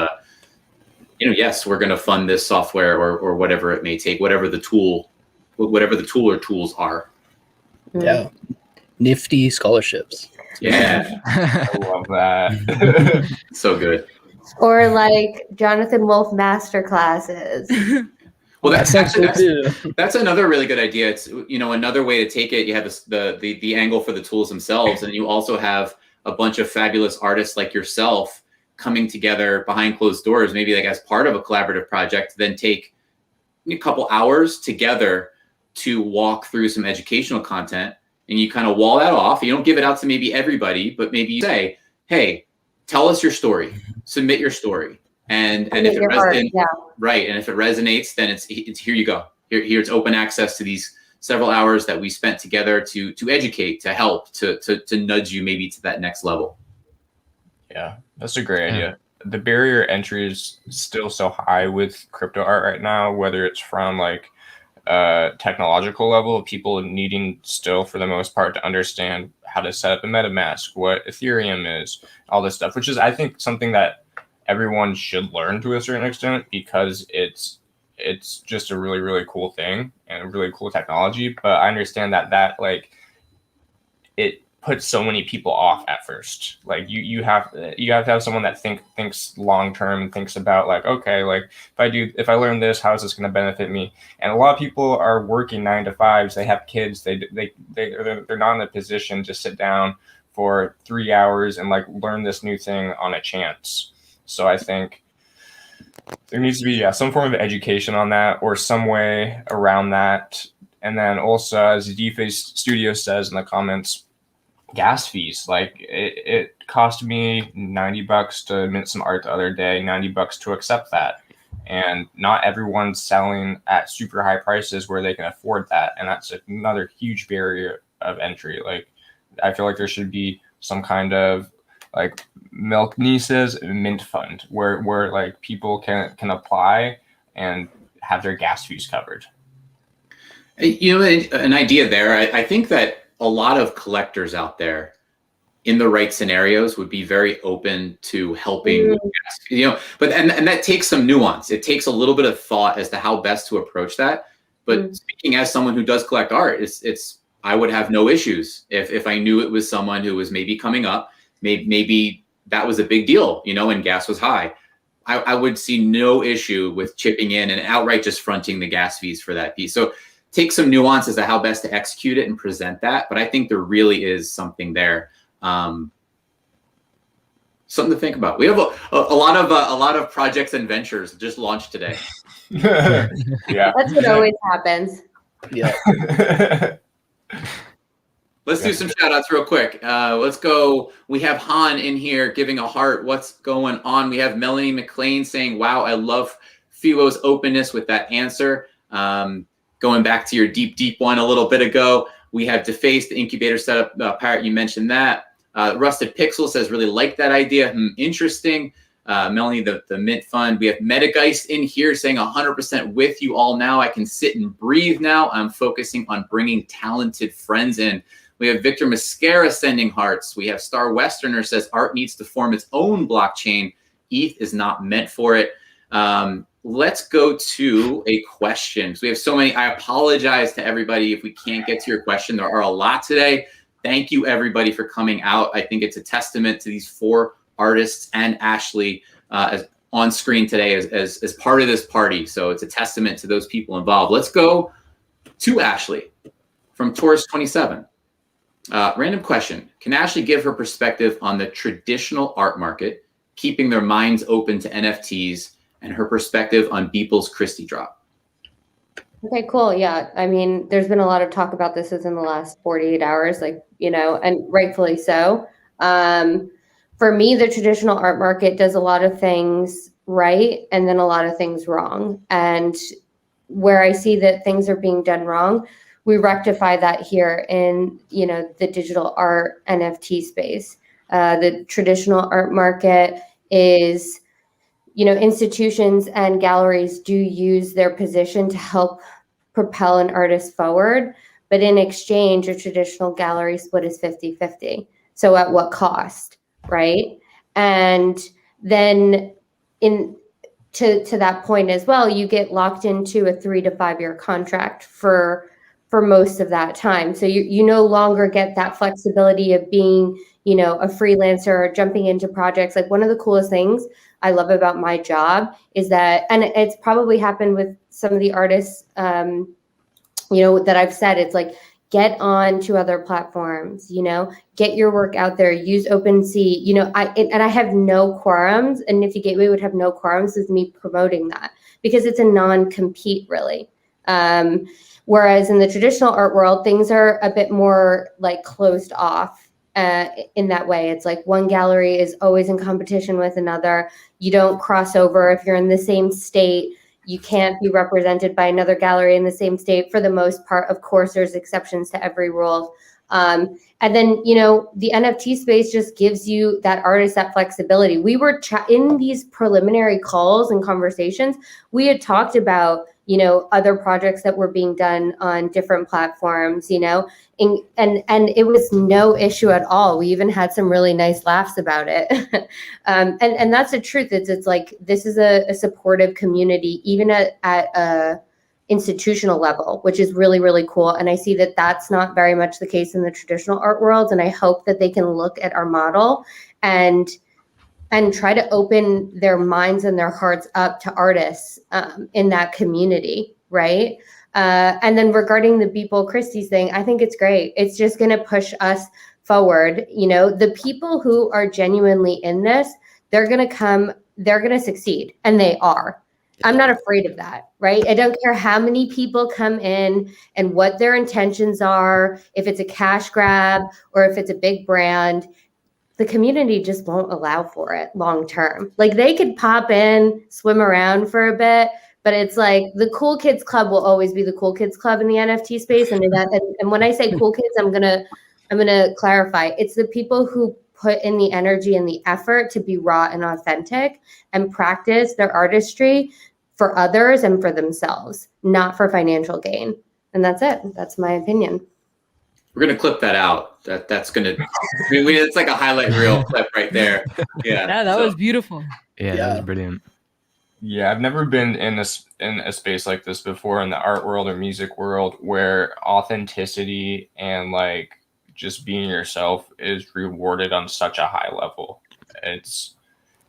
you know, yes, we're going to fund this software or whatever it may take, whatever the tool or tools are. Yeah. Nifty scholarships. Yeah. I love that. So good. Or like Jonathan Wolf master classes. Well, that's too. That's another really good idea. It's, you know, another way to take it. You have this, the angle for the tools themselves, and you also have a bunch of fabulous artists like yourself coming together behind closed doors, maybe like as part of a collaborative project, then take a couple hours together to walk through some educational content, and you kind of wall that off. You don't give it out to maybe everybody, but maybe you say, hey, tell us your story, submit your story. And if it resonates, right. And if it resonates, then it's here you go. Here it's open access to these several hours that we spent together to educate, to help, to nudge you maybe to that next level. Yeah, that's a great idea. The barrier entry is still so high with crypto art right now, whether it's from like technological level of people needing still for the most part to understand how to set up a MetaMask, what Ethereum is, all this stuff, which is, I think, something that everyone should learn to a certain extent, because it's just a really, really cool thing and a really cool technology. But I understand that like it puts so many people off at first. Like you have to have someone that thinks long term and thinks about like, okay, like if I learn this, how is this going to benefit me? And a lot of people are working 9 to 5s. They have kids. They're not in a position to sit down for 3 hours and like learn this new thing on a chance. So I think there needs to be some form of education on that, or some way around that. And then also, as DeFi Studio says in the comments, gas fees. Like it cost me $90 to mint some art the other day, $90 to accept that. And not everyone's selling at super high prices where they can afford that. And that's another huge barrier of entry. Like I feel like there should be some kind of like Milk Nieces mint fund where like people can apply and have their gas fees covered. You know, an idea there. I think that a lot of collectors out there in the right scenarios would be very open to helping, you know, but, and that takes some nuance. It takes a little bit of thought as to how best to approach that. But speaking as someone who does collect art, I would have no issues if I knew it was someone who was maybe coming up, maybe that was a big deal, you know, and gas was high. I would see no issue with chipping in and outright just fronting the gas fees for that piece. So take some nuances to how best to execute it and present that. But I think there really is something there. Something to think about. We have a lot of projects and ventures just launched today. Yeah, that's what always happens. Yeah. Let's do some shout outs real quick. Let's go. We have Han in here giving a heart. What's going on? We have Melanie McLean saying, wow, I love Fewo's openness with that answer. Going back to your deep one a little bit ago, we have Deface, the incubator setup. Pirate, you mentioned that. Rusted Pixel says, really like that idea. Interesting. Melanie, the Mint Fund. We have Metageist in here saying 100% with you all now. I can sit and breathe now. I'm focusing on bringing talented friends in. We have Victor Mascara sending hearts. We have Star Westerner says art needs to form its own blockchain. ETH is not meant for it. Let's go to a question. So we have so many. I apologize to everybody if we can't get to your question. There are a lot today. Thank you, everybody, for coming out. I think it's a testament to these 4 artists and Ashley as on screen today as part of this party. So it's a testament to those people involved. Let's go to Ashley from Taurus 27. Random question. Can Ashley give her perspective on the traditional art market, keeping their minds open to NFTs, and her perspective on Beeple's Christie drop? Okay, cool. Yeah. I mean, there's been a lot of talk about this within the last 48 hours, like, and rightfully so. For me, the traditional art market does a lot of things right and then a lot of things wrong. And where I see that things are being done wrong, we rectify that here in, the digital art NFT space. The traditional art market is, institutions and galleries do use their position to help propel an artist forward. But in exchange, a traditional gallery split is 50-50. So at what cost, right? And then to that point as well, you get locked into a 3 to 5 year contract for most of that time. So you no longer get that flexibility of being, a freelancer or jumping into projects. Like, one of the coolest things I love about my job is that, and it's probably happened with some of the artists, that I've said, it's like, get on to other platforms, get your work out there, use OpenSea, I have no quorums, and NiftyGateway would have no quorums with me promoting that because it's a non-compete really. Whereas in the traditional art world, things are a bit more like closed off in that way. It's like one gallery is always in competition with another. You don't cross over. If you're in the same state, you can't be represented by another gallery in the same state for the most part. Of course, there's exceptions to every rule. And then, the NFT space just gives you that artist that flexibility. We were in these preliminary calls and conversations, we had talked about, other projects that were being done on different platforms, and it was no issue at all. We even had some really nice laughs about it. And that's the truth. It's like, this is a supportive community, even at a institutional level, which is really, really cool. And I see that that's not very much the case in the traditional art world. And I hope that they can look at our model and try to open their minds and their hearts up to artists in that community, right? And then regarding the Beeple Christie's thing, I think it's great. It's just going to push us forward. The people who are genuinely in this, they're going to succeed, and they are. I'm not afraid of that, right? I don't care how many people come in and what their intentions are, if it's a cash grab or if it's a big brand. The community just won't allow for it long term. Like, they could pop in, swim around for a bit, but it's like the cool kids club will always be the cool kids club in the NFT space. And when I say cool kids, I'm gonna clarify. It's the people who put in the energy and the effort to be raw and authentic and practice their artistry for others and for themselves, not for financial gain. And that's it. That's my opinion. We're gonna clip that out. That's gonna. It's like a highlight reel clip right there. Yeah. That was beautiful. Yeah, that was brilliant. Yeah, I've never been in a space like this before in the art world or music world where authenticity and like just being yourself is rewarded on such a high level. It's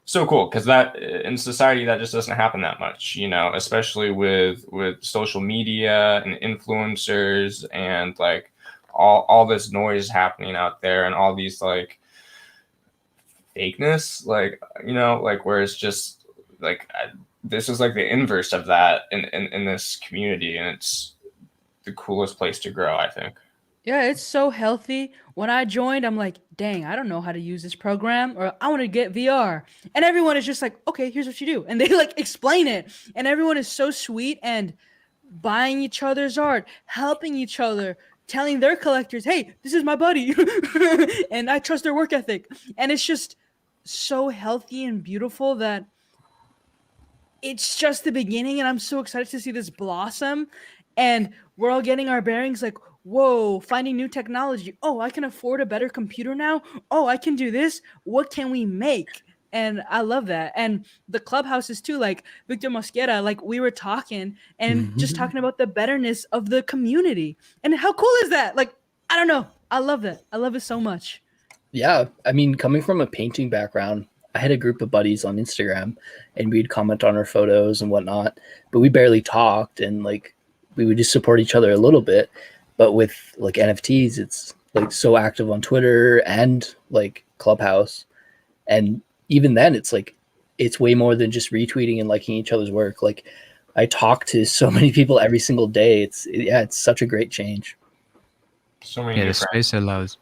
so cool because that in society that just doesn't happen that much, especially with social media and influencers and like all this noise happening out there and all these like fakeness, like where it's just like this is like the inverse of that in this community, and it's the coolest place to grow, I think. Yeah, it's so healthy. When I joined, I'm like, dang, I don't know how to use this program, or I want to get VR. And everyone is just like, okay, here's what you do. And they like explain it. And everyone is so sweet and buying each other's art, helping each other, telling their collectors, hey, this is my buddy. And I trust their work ethic. And it's just so healthy and beautiful that it's just the beginning. And I'm so excited to see this blossom. And we're all getting our bearings like, whoa, finding new technology. Oh, I can afford a better computer now. Oh, I can do this. What can we make? And I love that. And the clubhouses too, like Victor Mosquera, like we were talking and just talking about the betterness of the community. And how cool is that? Like, I don't know. I love that. I love it so much. Yeah. I mean, coming from a painting background, I had a group of buddies on Instagram and we'd comment on our photos and whatnot, but we barely talked, and like we would just support each other a little bit. But with like NFTs, it's like so active on Twitter and like Clubhouse. And even then it's like, it's way more than just retweeting and liking each other's work. Like I talk to so many people every single day. It's such a great change. So many Yeah, new the friends. space allows.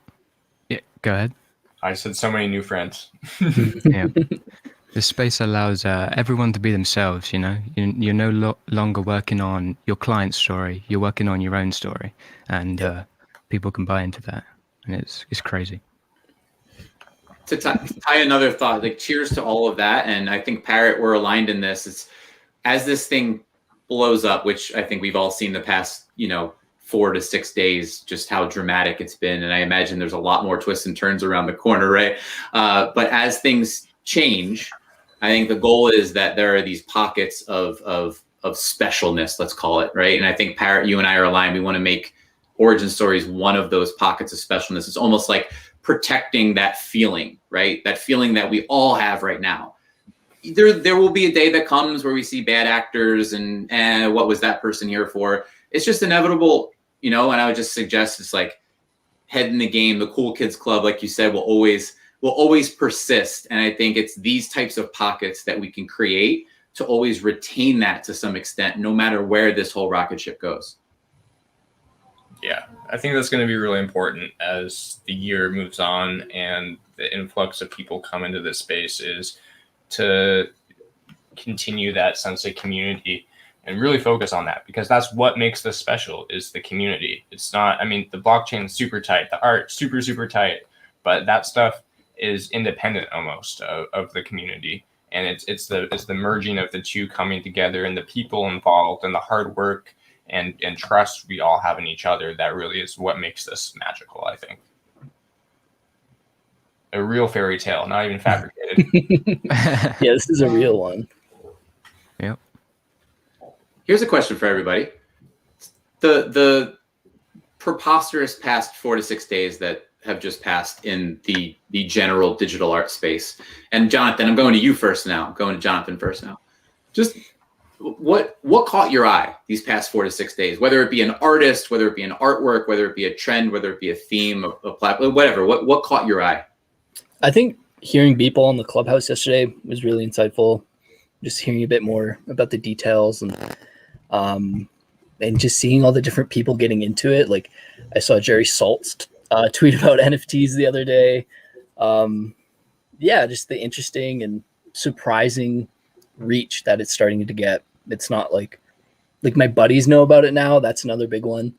Yeah, go ahead. I said so many new friends. Yeah. The space allows everyone to be themselves, you know. You're no longer working on your client's story. You're working on your own story. And people can buy into that. And it's crazy. To tie another thought, like cheers to all of that. And I think Parrot, we're aligned in this. It's as this thing blows up, which I think we've all seen the past, 4 to 6 days, just how dramatic it's been. And I imagine there's a lot more twists and turns around the corner, right? But as things change, I think the goal is that there are these pockets of specialness, let's call it, right? And I think Parrot, you and I are aligned. We want to make origin stories one of those pockets of specialness. It's almost like protecting that feeling, right? That feeling that we all have right now. There will be a day that comes where we see bad actors and what was that person here for? It's just inevitable, and I would just suggest it's like head in the game. The Cool Kids Club, like you said, will always persist. And I think it's these types of pockets that we can create to always retain that to some extent, no matter where this whole rocket ship goes. Yeah, I think that's going to be really important as the year moves on and the influx of people come into this space is to continue that sense of community and really focus on that, because that's what makes this special is the community. It's not, the blockchain is super tight, the art super, super tight, but that stuff is independent almost of the community. And it's the merging of the two coming together and the people involved and the hard work and trust we all have in each other. That really is what makes this magical, I think. A real fairy tale, not even fabricated. Yeah, this is a real one. Yep. Here's a question for everybody. The preposterous past 4 to 6 days that have just passed in the general digital art space. And Jonathan, I'm going to you first now. I'm going to Jonathan first now. Just what caught your eye these past 4 to 6 days, whether it be an artist, whether it be an artwork, whether it be a trend, whether it be a theme, a platform, whatever, what caught your eye? I think hearing Beeple on the Clubhouse yesterday was really insightful. Just hearing a bit more about the details and just seeing all the different people getting into it. Like I saw Jerry Saltz tweet about NFTs the other day. Just the interesting and surprising reach that it's starting to get. It's not like my buddies know about it now. That's another big one.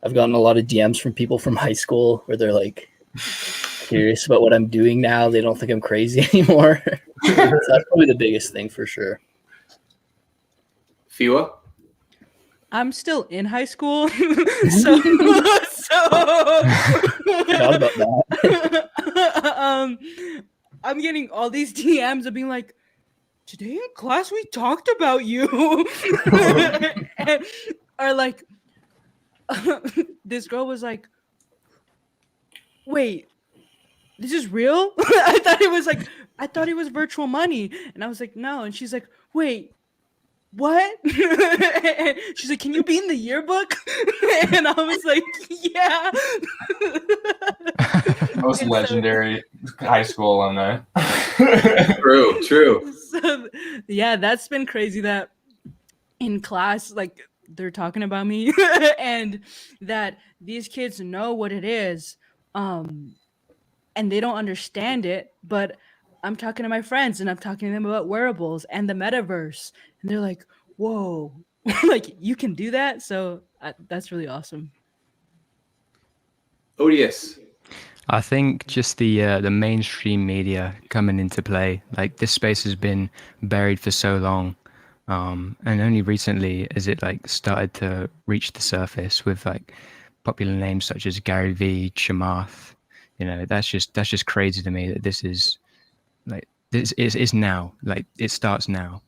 I've gotten a lot of DMs from people from high school where they're like curious about what I'm doing now. They don't think I'm crazy anymore. So that's probably the biggest thing for sure. Fewo? I'm still in high school, so Forgot about that. I'm getting all these DMs of being like, today in class we talked about you, or like this girl was like, wait, this is real? I thought it was virtual money, and I was like, no. And she's like, wait, what? She's like, can you be in the yearbook? And I was like, yeah. Most legendary high school alumni. True. So, yeah, that's been crazy that in class, like they're talking about me and that these kids know what it is, and they don't understand it, but I'm talking to my friends and I'm talking to them about wearables and the metaverse, and they're like, whoa, like you can do that. So that's really awesome. Odious. I think just the mainstream media coming into play. Like this space has been buried for so long, and only recently has it like started to reach the surface with like popular names such as Gary Vee, Chamath. You know, that's just crazy to me that this is like this is now. Like it starts now.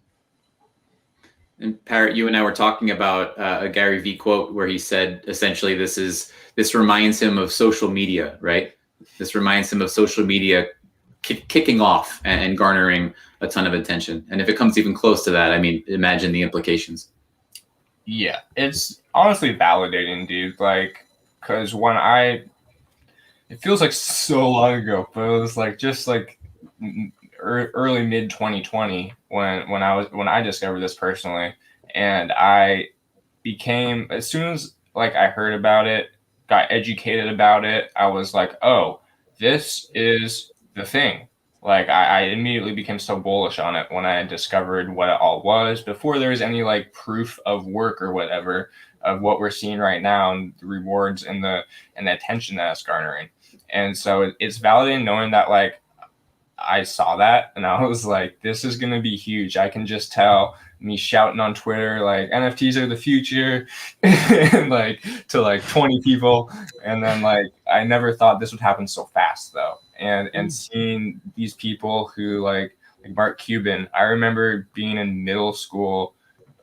And Parrot, you and I were talking about a Gary Vee quote where he said essentially this reminds him of social media, right? This reminds him of social media kicking off and garnering a ton of attention. And if it comes even close to that, I mean, imagine the implications. Yeah, it's honestly validating, dude. Like, because it feels like so long ago, but it was like just like early mid 2020 when I discovered this personally, and I became, as soon as like I heard about it, got educated about it, I was like, oh, this is the thing. Like I immediately became so bullish on it when I discovered what it all was before there was any like proof of work or whatever of what we're seeing right now and the rewards and the attention that it's garnering. And so it's validating knowing that like I saw that and I was like, this is going to be huge. I can just tell me shouting on Twitter, like NFTs are the future and like to like 20 people. And then like, I never thought this would happen so fast though. And seeing these people who like Mark Cuban, I remember being in middle school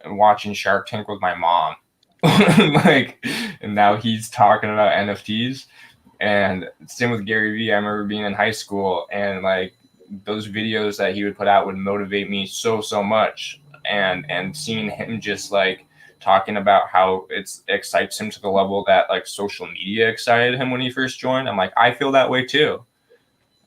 and watching Shark Tank with my mom. Like, and now he's talking about NFTs. And same with Gary Vee. I remember being in high school and like those videos that he would put out would motivate me so much. And seeing him just like talking about how it excites him to the level that like social media excited him when he first joined. I'm like, I feel that way too.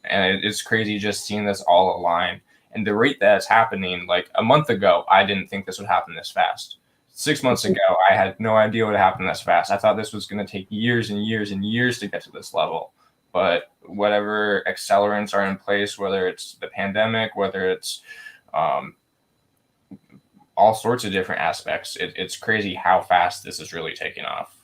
And it's crazy just seeing this all align. And the rate that it's happening, like a month ago, I didn't think this would happen this fast. 6 months ago, I had no idea what would happen this fast. I thought this was going to take years and years and years to get to this level. But whatever accelerants are in place, whether it's the pandemic, whether it's all sorts of different aspects, it's crazy how fast this is really taking off.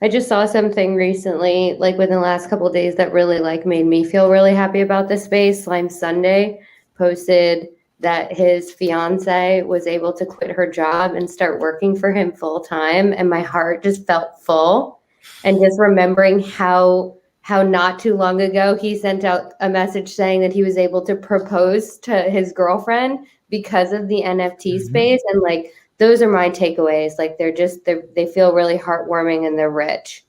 I just saw something recently, like within the last couple of days, that really like made me feel really happy about the space. Slime Sunday posted that his fiance was able to quit her job and start working for him full time, and my heart just felt full. And just remembering how not too long ago he sent out a message saying that he was able to propose to his girlfriend because of the NFT space, and like those are my takeaways. Like they feel really heartwarming and they're rich.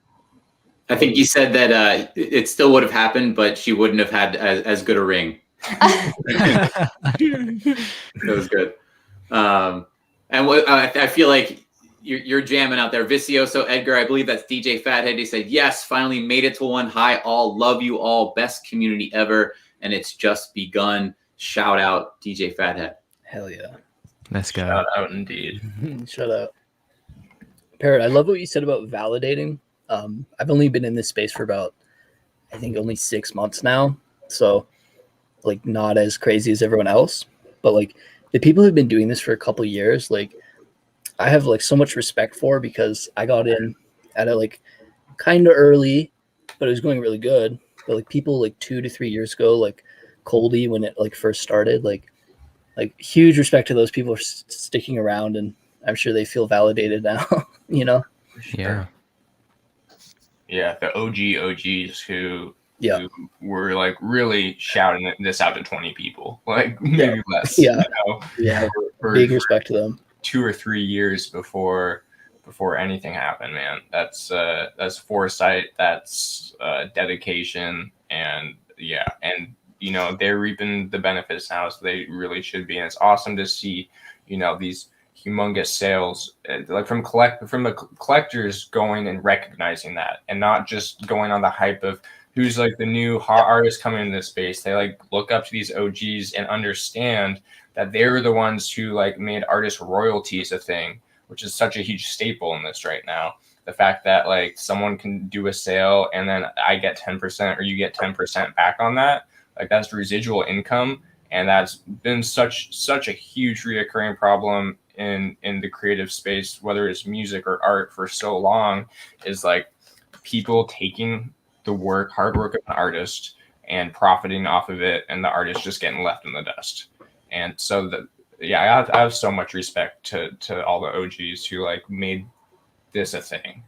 I think you said that it still would have happened, but she wouldn't have had as good a ring. That was good. And I feel like you're jamming out there. Vicioso Edgar, I believe that's DJ Fathead. He said, yes, finally made it to one. Hi, all. Love you all. Best community ever. And it's just begun. Shout out, DJ Fathead. Hell yeah. Let's go. Shout out indeed. Shout out. Parrot, I love what you said about validating. I've only been in this space for about, I think, only 6 months now. So, like, not as crazy as everyone else. But, like, the people who've been doing this for a couple of years, like, I have, like, so much respect for, because I got in at it, like, kind of early, but it was going really good. But, like, people, like, 2 to 3 years ago, like, Coldy, when it, like, first started, like, huge respect to those people for sticking around, and I'm sure they feel validated now, you know? Yeah. Yeah, the OGs who were like really shouting this out to 20 people, like maybe less. Yeah, you know, yeah. for Big respect to them. 2 or 3 years before anything happened, man. That's foresight. That's dedication, and yeah, and you know they're reaping the benefits now, so they really should be. And it's awesome to see, you know, these humongous sales, like from the collectors going and recognizing that, and not just going on the hype of who's like the new hot artist coming in this space. They like look up to these OGs and understand that they're the ones who like made artist royalties a thing, which is such a huge staple in this right now. The fact that like someone can do a sale and then I get 10% or you get 10% back on that, like that's residual income. And that's been such a huge reoccurring problem in the creative space, whether it's music or art, for so long, is like people taking the hard work of an artist and profiting off of it, and the artist just getting left in the dust. And so I have so much respect to all the OGs who like made this a thing.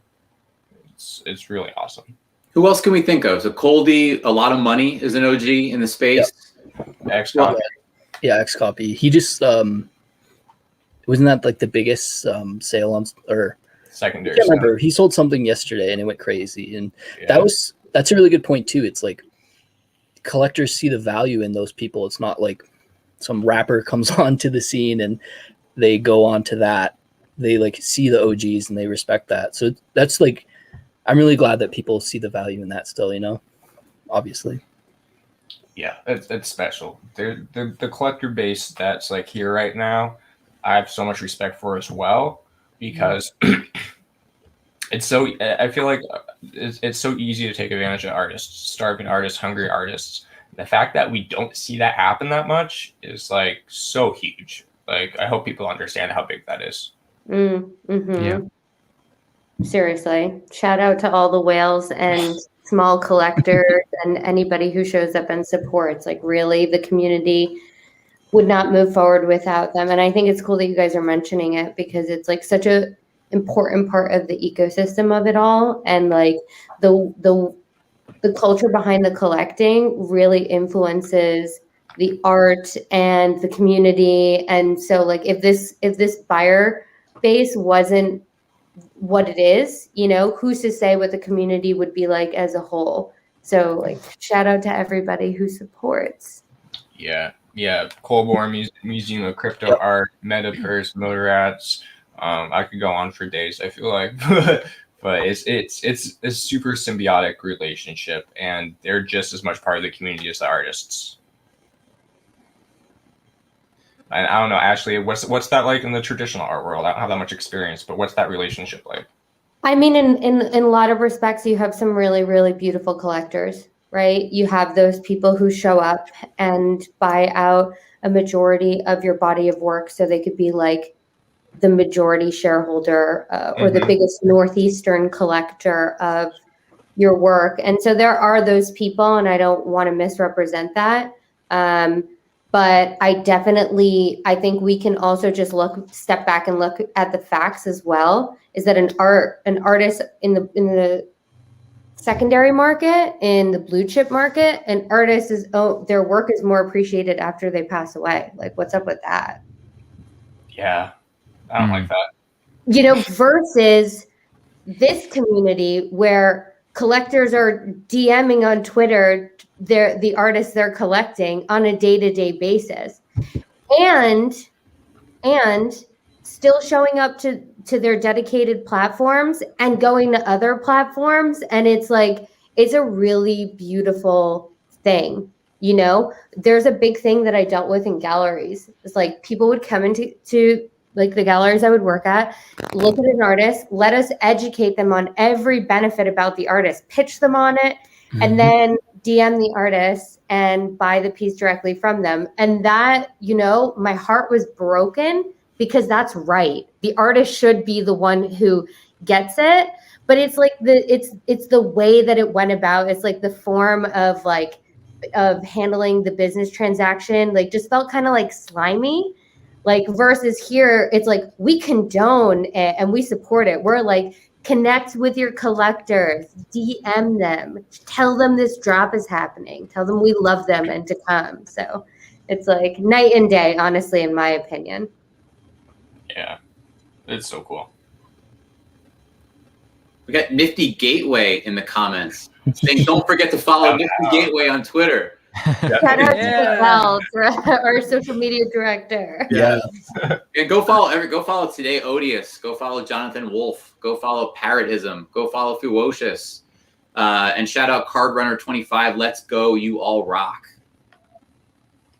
It's really awesome. Who else can we think of? So Coldy, a lot of money, is an OG in the space. Yep. Xcopy. Yeah, Xcopy. He just wasn't that like the biggest sale on or secondary? I can't remember. He sold something yesterday and it went crazy, and that's a really good point too. It's like collectors see the value in those people. It's not like some rapper comes onto the scene and they go on to that. They like see the OGs and they respect that. So that's like, I'm really glad that people see the value in that still, you know, obviously. Yeah, it's special. The collector base that's like here right now, I have so much respect for as well, because it's so, I feel like it's so easy to take advantage of artists, starving artists, hungry artists. The fact that we don't see that happen that much is like so huge. Like, I hope people understand how big that is. Mm-hmm. Yeah. Seriously, shout out to all the whales and small collectors and anybody who shows up and supports. Like, really, the community would not move forward without them. And I think it's cool that you guys are mentioning it, because it's like such a important part of the ecosystem of it all. And like the culture behind the collecting really influences the art and the community. And so like if this buyer base wasn't what it is, you know, who's to say what the community would be like as a whole? So like shout out to everybody who supports. Yeah. Colborne Museum of Crypto Art, Metapurse, Motor Rats. I could go on for days, I feel like. But it's a super symbiotic relationship, and they're just as much part of the community as the artists. And I don't know, Ashley, what's that like in the traditional art world? I don't have that much experience, but what's that relationship like? I mean, in a lot of respects, you have some really, really beautiful collectors, right? You have those people who show up and buy out a majority of your body of work so they could be like the majority shareholder or the biggest Northeastern collector of your work. And so there are those people, and I don't want to misrepresent that. But I think we can also just step back and look at the facts as well, is that an artist in the secondary market, in the blue chip market, an artist their work is more appreciated after they pass away. Like, what's up with that? Yeah, I don't like that. You know, versus this community where collectors are DMing on Twitter the artists they're collecting on a day-to-day basis, and still showing up to their dedicated platforms and going to other platforms. And it's like, it's a really beautiful thing. You know, there's a big thing that I dealt with in galleries. It's like people would come into like the galleries I would work at, look at an artist, let us educate them on every benefit about the artist, pitch them on it, and then DM the artist and buy the piece directly from them. And that, you know, my heart was broken, because that's right. The artist should be the one who gets it. But it's like it's the way that it went about. It's like the form of handling the business transaction, like just felt kind of like slimy. Like versus here, it's like we condone it and we support it. We're like, connect with your collectors, DM them, tell them this drop is happening, tell them we love them and to come. So it's like night and day, honestly, in my opinion. Yeah, it's so cool. We got NiftyGateway in the comments saying, don't forget to follow NiftyGateway on Twitter. Shout out to Val, our social media director. Yeah. And go follow today Odious. Go follow Jonathan Wolf. Go follow Parrotism. Go follow Fewocious. And shout out Card Runner 25. Let's go. You all rock.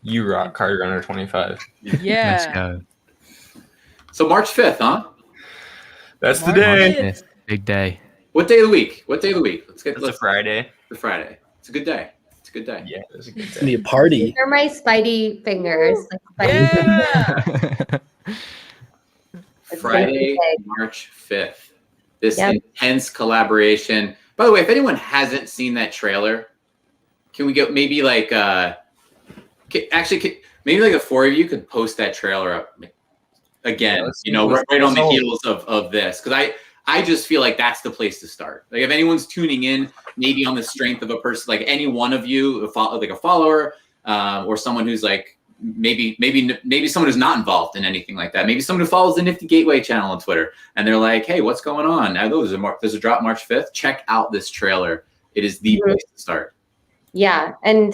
You rock, Card Runner 25. Yeah. Let's go. So March 5th, huh? That's the March day. 5th. Big day. What day of the week? What day of the week? It's a Friday. The Friday. It's a good day. It's a good day. Yeah, it's a good It's gonna be day. a party. They're my Spidey fingers. Like Spidey Yeah. It's Friday, gonna be March 5th. This Yep. intense collaboration. By the way, if anyone hasn't seen that trailer, can we get maybe like maybe like the four of you could post that trailer up again, Yeah, right on the let's heels of this. Because I just feel like that's the place to start. Like if anyone's tuning in, maybe on the strength of a person, like any one of you, like a follower, or someone who's like maybe someone who's not involved in anything like that. Maybe someone who follows the Nifty Gateway channel on Twitter, and they're like, "Hey, what's going on? There's a drop March 5th. Check out this trailer. It is the place to start." Yeah, and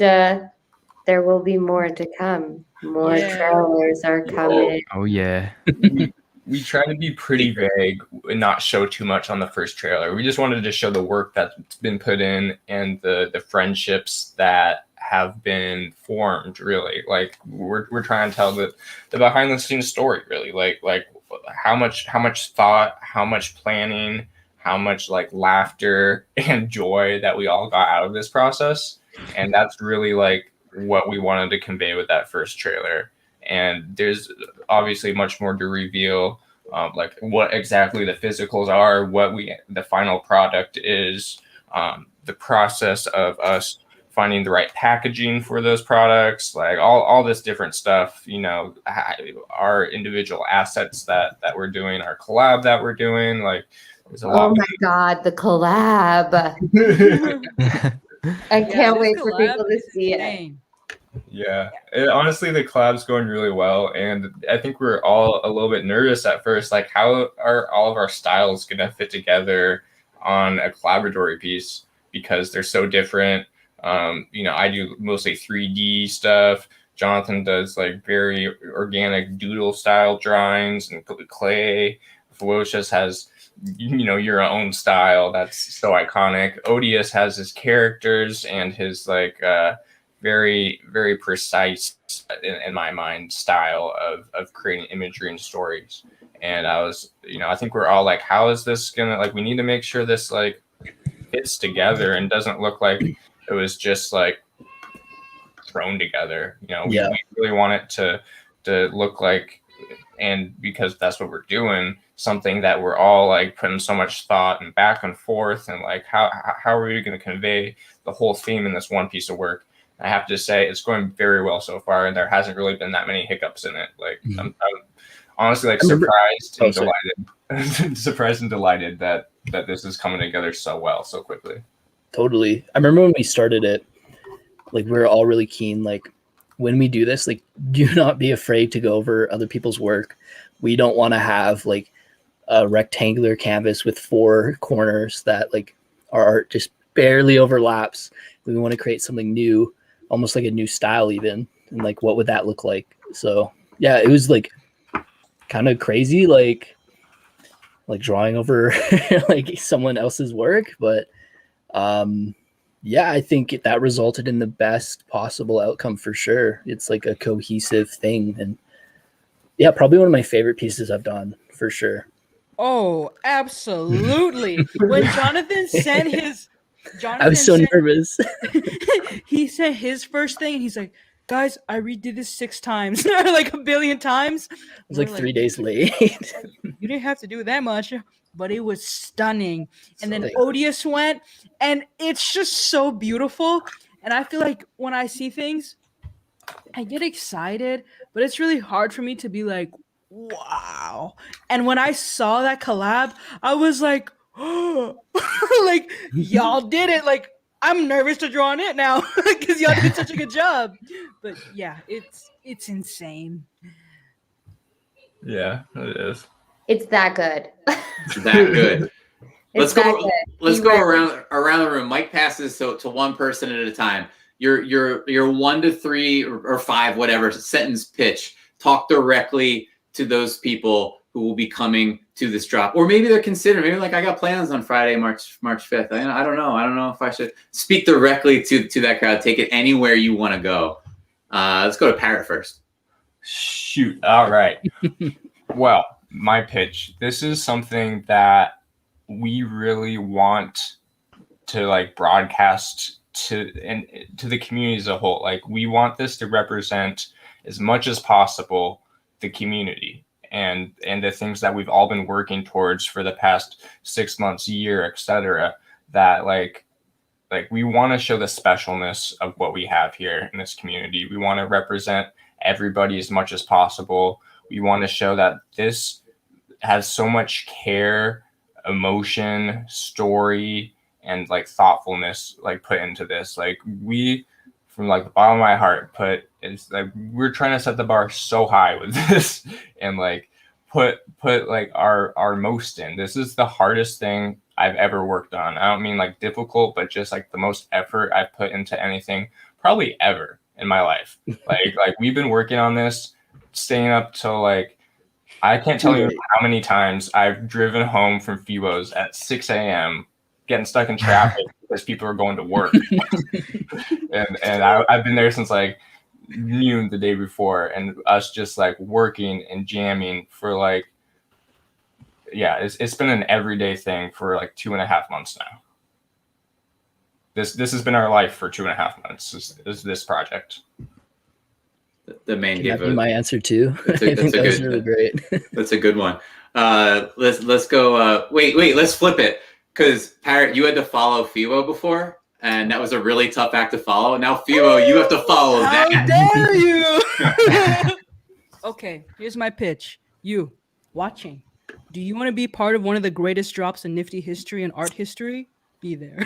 there will be more to come. More Yeah. trailers are coming. Oh yeah. We try to be pretty vague and not show too much on the first trailer. We just wanted to show the work that's been put in and the friendships that have been formed. Really, like we're trying to tell the behind the scenes story. Really, like how much thought, how much planning, how much like laughter and joy that we all got out of this process, and that's really like what we wanted to convey with that first trailer. And there's obviously much more to reveal, like what exactly the physicals are, what the final product is, the process of us finding the right packaging for those products, like all this different stuff, our individual assets that we're doing, our collab that we're doing, like there's a lot. Oh my God, the collab. I can't wait for people to see it. Yeah, honestly, the collab's going really well, and I think we're all a little bit nervous at first. Like, how are all of our styles gonna fit together on a collaboratory piece because they're so different? I do mostly 3D stuff. Jonathan does like very organic doodle style drawings and clay. Fewo has your own style that's so iconic. Odious has his characters and his like very, very precise, in my mind, style of creating imagery and stories. And I think we're all like, how is this gonna, like, we need to make sure this like fits together and doesn't look like it was just like thrown together. We really want it to look like, and because that's what we're doing, something that we're all like putting so much thought and back and forth, and like how are we going to convey the whole theme in this one piece of work? I have to say it's going very well so far, and there hasn't really been that many hiccups in it. Like I'm honestly like surprised and delighted that this is coming together so well so quickly. Totally. I remember when we started it, like we were all really keen. Like when we do this, like do not be afraid to go over other people's work. We don't want to have like a rectangular canvas with 4 corners that like our art just barely overlaps. We want to create something new, almost like a new style even. And like, what would that look like? So yeah, it was like kind of crazy, like drawing over like someone else's work. But I think that resulted in the best possible outcome for sure. It's like a cohesive thing. And yeah, probably one of my favorite pieces I've done for sure. Oh, absolutely. When Jonathan sent his... I was so nervous. He sent his first thing, and he's like, guys, I redid this 6 times, or like a billion times. It was like 3 days late. You didn't have to do that much, but it was stunning. And then Odious went, and it's just so beautiful. And I feel like when I see things, I get excited, but it's really hard for me to be like, wow. And when I saw that collab, I was like, oh, like y'all did it. Like I'm nervous to draw on it now because y'all did such a good job. But yeah, it's insane. Yeah, it is. It's that good. It's that good. Let's go around the room. Mike passes to one person at a time. Your 1 to 3 or 5, whatever sentence pitch. Talk directly to those people who will be coming to this drop, or maybe they're considering. Maybe like I got plans on Friday, March 5th. I don't know. I don't know if I should speak directly to that crowd. Take it anywhere you want to go. Let's go to Parrot first. Shoot. All right. Well, my pitch. This is something that we really want to like broadcast to the community as a whole. Like we want this to represent as much as possible the community and the things that we've all been working towards for the past 6 months, year, etc. That like we want to show the specialness of what we have here in this community. We want to represent everybody as much as possible. We want to show that this has so much care, emotion, story, and like thoughtfulness like put into this. Like we, from like the bottom of my heart, it's like we're trying to set the bar so high with this and like put like our most in. This is the hardest thing I've ever worked on. I don't mean like difficult, but just like the most effort I've put into anything probably ever in my life. like we've been working on this, staying up till like, I can't tell you how many times I've driven home from Fewo's at 6 a.m. getting stuck in traffic because people are going to work. and I've been there since like noon the day before, and us just like working and jamming for like, yeah, it's been an everyday thing for like 2.5 months now. This has been our life for 2.5 months. Is this project? The man Can gave that be my answer too? I think that was really great. That's a good one. Let's go. Wait. Let's flip it, because Parrot, you had to follow Fewo before, and that was a really tough act to follow. Now Fewo, you have to follow that. How dare you? Okay, here's my pitch. You watching? Do you want to be part of one of the greatest drops in Nifty history and art history? Be there.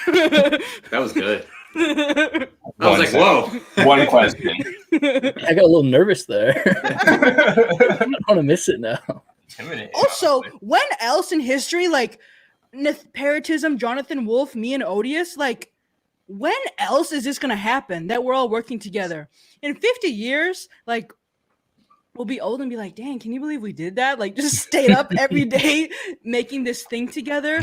That was good. I was like, whoa. One question. I got a little nervous there. I don't want to miss it now. Also, when else in history, like Parrotism, Jonathan Wolf, me and Odious, like when else is this gonna happen that we're all working together? In 50 years, like we'll be old and be like, dang, can you believe we did that? Like just stayed up every day making this thing together.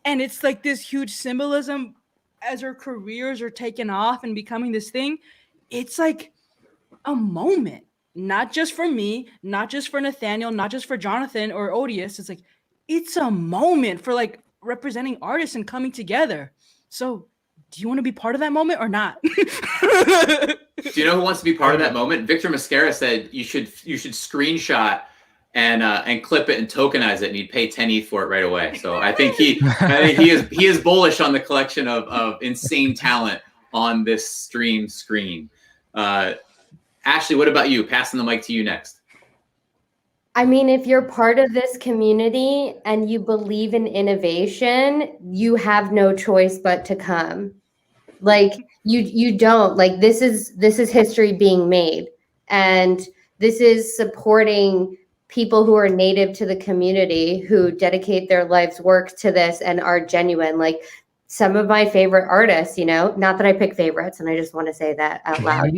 And it's like this huge symbolism as our careers are taking off and becoming this thing. It's like a moment, not just for me, not just for Nathaniel, not just for Jonathan or Odious. It's like, it's a moment for like representing artists and coming together. So do you want to be part of that moment or not? Do you know who wants to be part of that moment? Victor Mascara said you should screenshot and clip it and tokenize it, and he'd pay 10 ETH for it right away. So I think he is bullish on the collection of insane talent on this stream screen. Ashley, what about you? Passing the mic to you next. I mean, if you're part of this community and you believe in innovation, you have no choice but to come. Like you don't. Like this is history being made, and this is supporting people who are native to the community, who dedicate their life's work to this and are genuine. Like some of my favorite artists, you know, not that I pick favorites, and I just want to say that out loud,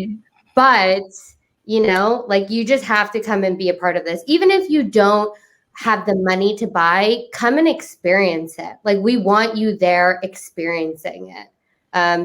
but you know, like you just have to come and be a part of this. Even if you don't have the money to buy, come and experience it. Like we want you there experiencing it.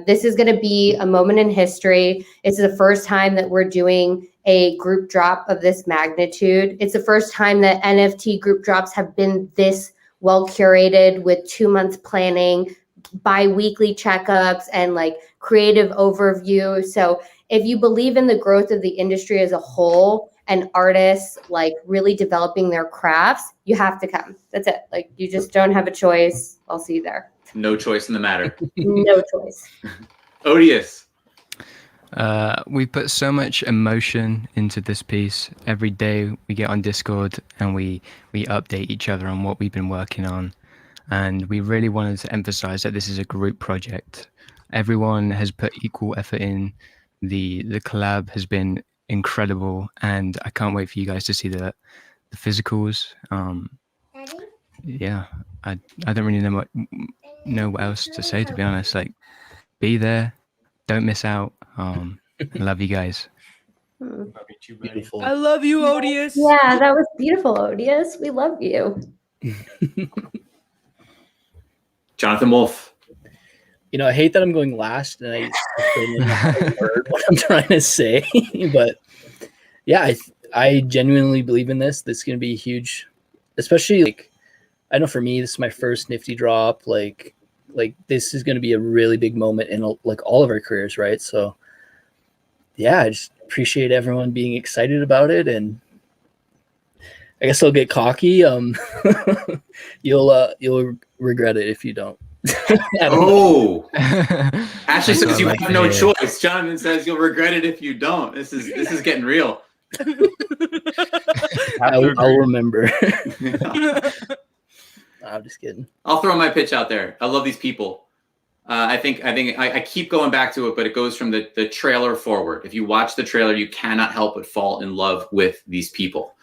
This is going to be a moment in history. It's the first time that we're doing a group drop of this magnitude. It's the first time that NFT group drops have been this well curated with 2 months planning, bi-weekly checkups, and like creative overview. So if you believe in the growth of the industry as a whole and artists like really developing their crafts, you have to come. That's it. Like you just don't have a choice. I'll see you there. No choice in the matter. No choice. Odious. We put so much emotion into this piece. Every day we get on Discord and we update each other on what we've been working on. And we really wanted to emphasize that this is a group project. Everyone has put equal effort in. The collab has been incredible, and I can't wait for you guys to see the physicals. Yeah, I don't really know what else to say, to be honest. Like, be there, don't miss out. I love you guys. Beautiful. I love you, Odious. Yeah, that was beautiful, Odious. We love you. Jonathan Wolf. You know, I hate that I'm going last and I heard what I'm trying to say, but yeah, I genuinely believe in this. This is going to be huge, especially like, I know for me, this is my first Nifty drop. Like this is going to be a really big moment in like all of our careers, right? So yeah, I just appreciate everyone being excited about it, and I guess I'll get cocky. You'll regret it if you don't. Oh, Ashley says you have no choice. Jonathan says you'll regret it if you don't. This is getting real. I'll remember. I'm just kidding. I'll throw my pitch out there. I love these people. I think I keep going back to it, but it goes from the trailer forward. If you watch the trailer, you cannot help but fall in love with these people.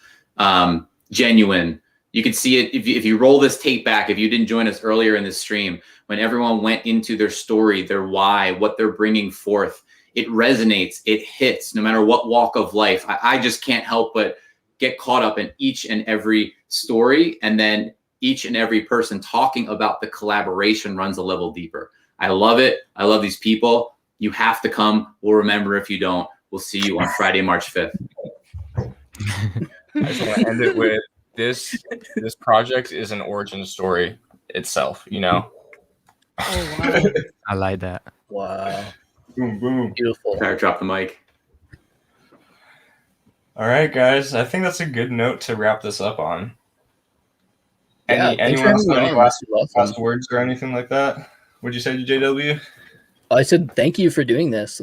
Genuine. You can see it if you roll this tape back. If you didn't join us earlier in this stream, when everyone went into their story, their why, what they're bringing forth, it resonates. It hits no matter what walk of life. I just can't help but get caught up in each and every story, and then each and every person talking about the collaboration runs a level deeper. I love it. I love these people. You have to come. We'll remember if you don't. We'll see you on Friday, March 5th. I just want to end it with this project is an origin story itself, you know? Oh, wow. I like that. Wow. Boom, boom. Beautiful. Sorry, drop the mic. All right, guys. I think that's a good note to wrap this up on. Yeah, Anyone else have any last words or anything like that? What'd you say to JW? I said thank you for doing this.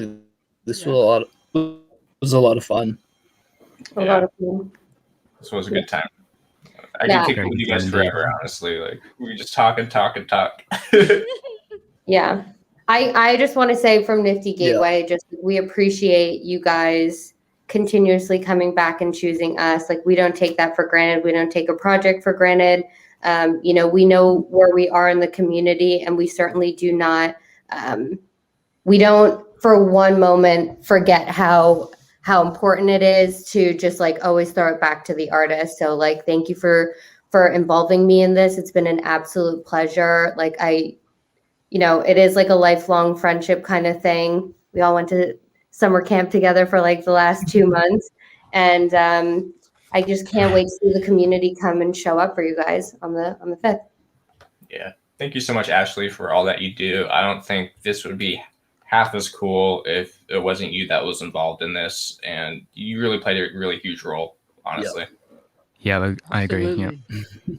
This was a lot of fun. A lot of fun. This was a good time. I can kick it with you guys forever, honestly. Like, we just talk and talk and talk. Yeah. I just want to say from Nifty Gateway, just we appreciate you guys continuously coming back and choosing us. Like, we don't take that for granted. We don't take a project for granted. We know where we are in the community, and we certainly do not, we don't for one moment forget how important it is to just like always throw it back to the artist. So like, thank you for involving me in this. It's been an absolute pleasure. Like it is like a lifelong friendship kind of thing. We all went to summer camp together for like the last 2 months. And I just can't wait to see the community come and show up for you guys on the 5th. Yeah. Thank you so much, Ashley, for all that you do. I don't think this would be half as cool if it wasn't you that was involved in this. And you really played a really huge role, honestly. Yeah, I agree. Absolutely. Yeah.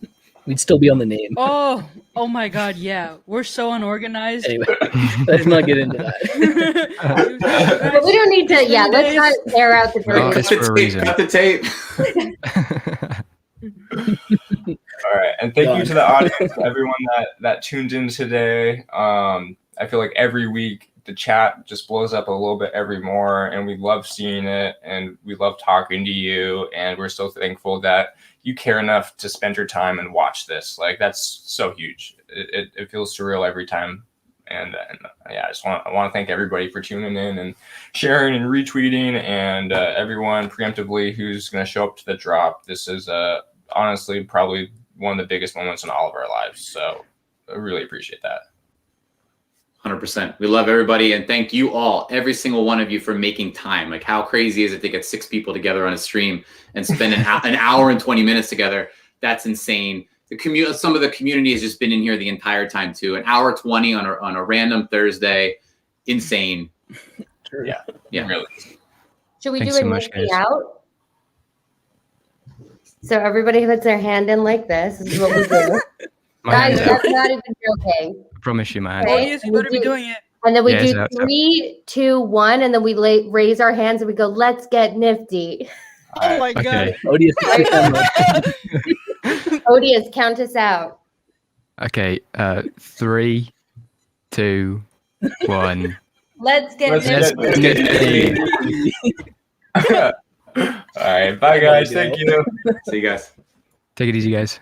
We'd still be on the name. Oh my God, yeah. We're so unorganized. Anyway, let's not get into that. But we don't need to, let's not air out the No, dirty. it's for a reason. Cut the tape. All right. And thank you to the audience, everyone that tuned in today. I feel like every week the chat just blows up a little bit every more, and we love seeing it, and we love talking to you, and we're so thankful that you care enough to spend your time and watch this. Like, that's so huge. It feels surreal every time. And I want to thank everybody for tuning in and sharing and retweeting, and everyone preemptively who's going to show up to the drop. This is honestly probably one of the biggest moments in all of our lives. So I really appreciate that. 100%. We love everybody, and thank you all, every single one of you, for making time. Like, how crazy is it to get 6 people together on a stream and spend an hour and 20 minutes together? That's insane. Some of the community has just been in here the entire time too. An hour 20 on a random Thursday. Insane. Sure. Yeah. Really. Should we Thanks do a so much, Nifty guys. out? So everybody puts their hand in like this. This is what we do. My Guys, hand's out. that's not even joking. I promise you, my hand's Oh, out. yes, you better be doing it. And then we Yeah, it's do out, it's out. 3, 2, 1, and then we raise our hands and we go, let's get nifty. Oh my God. Okay. Odious, take the camera. Odious, count us out. Okay. 3, 2, 1. Let's get Let's nifty. get All right. Bye, guys. Thank you. See you guys. Take it easy, guys.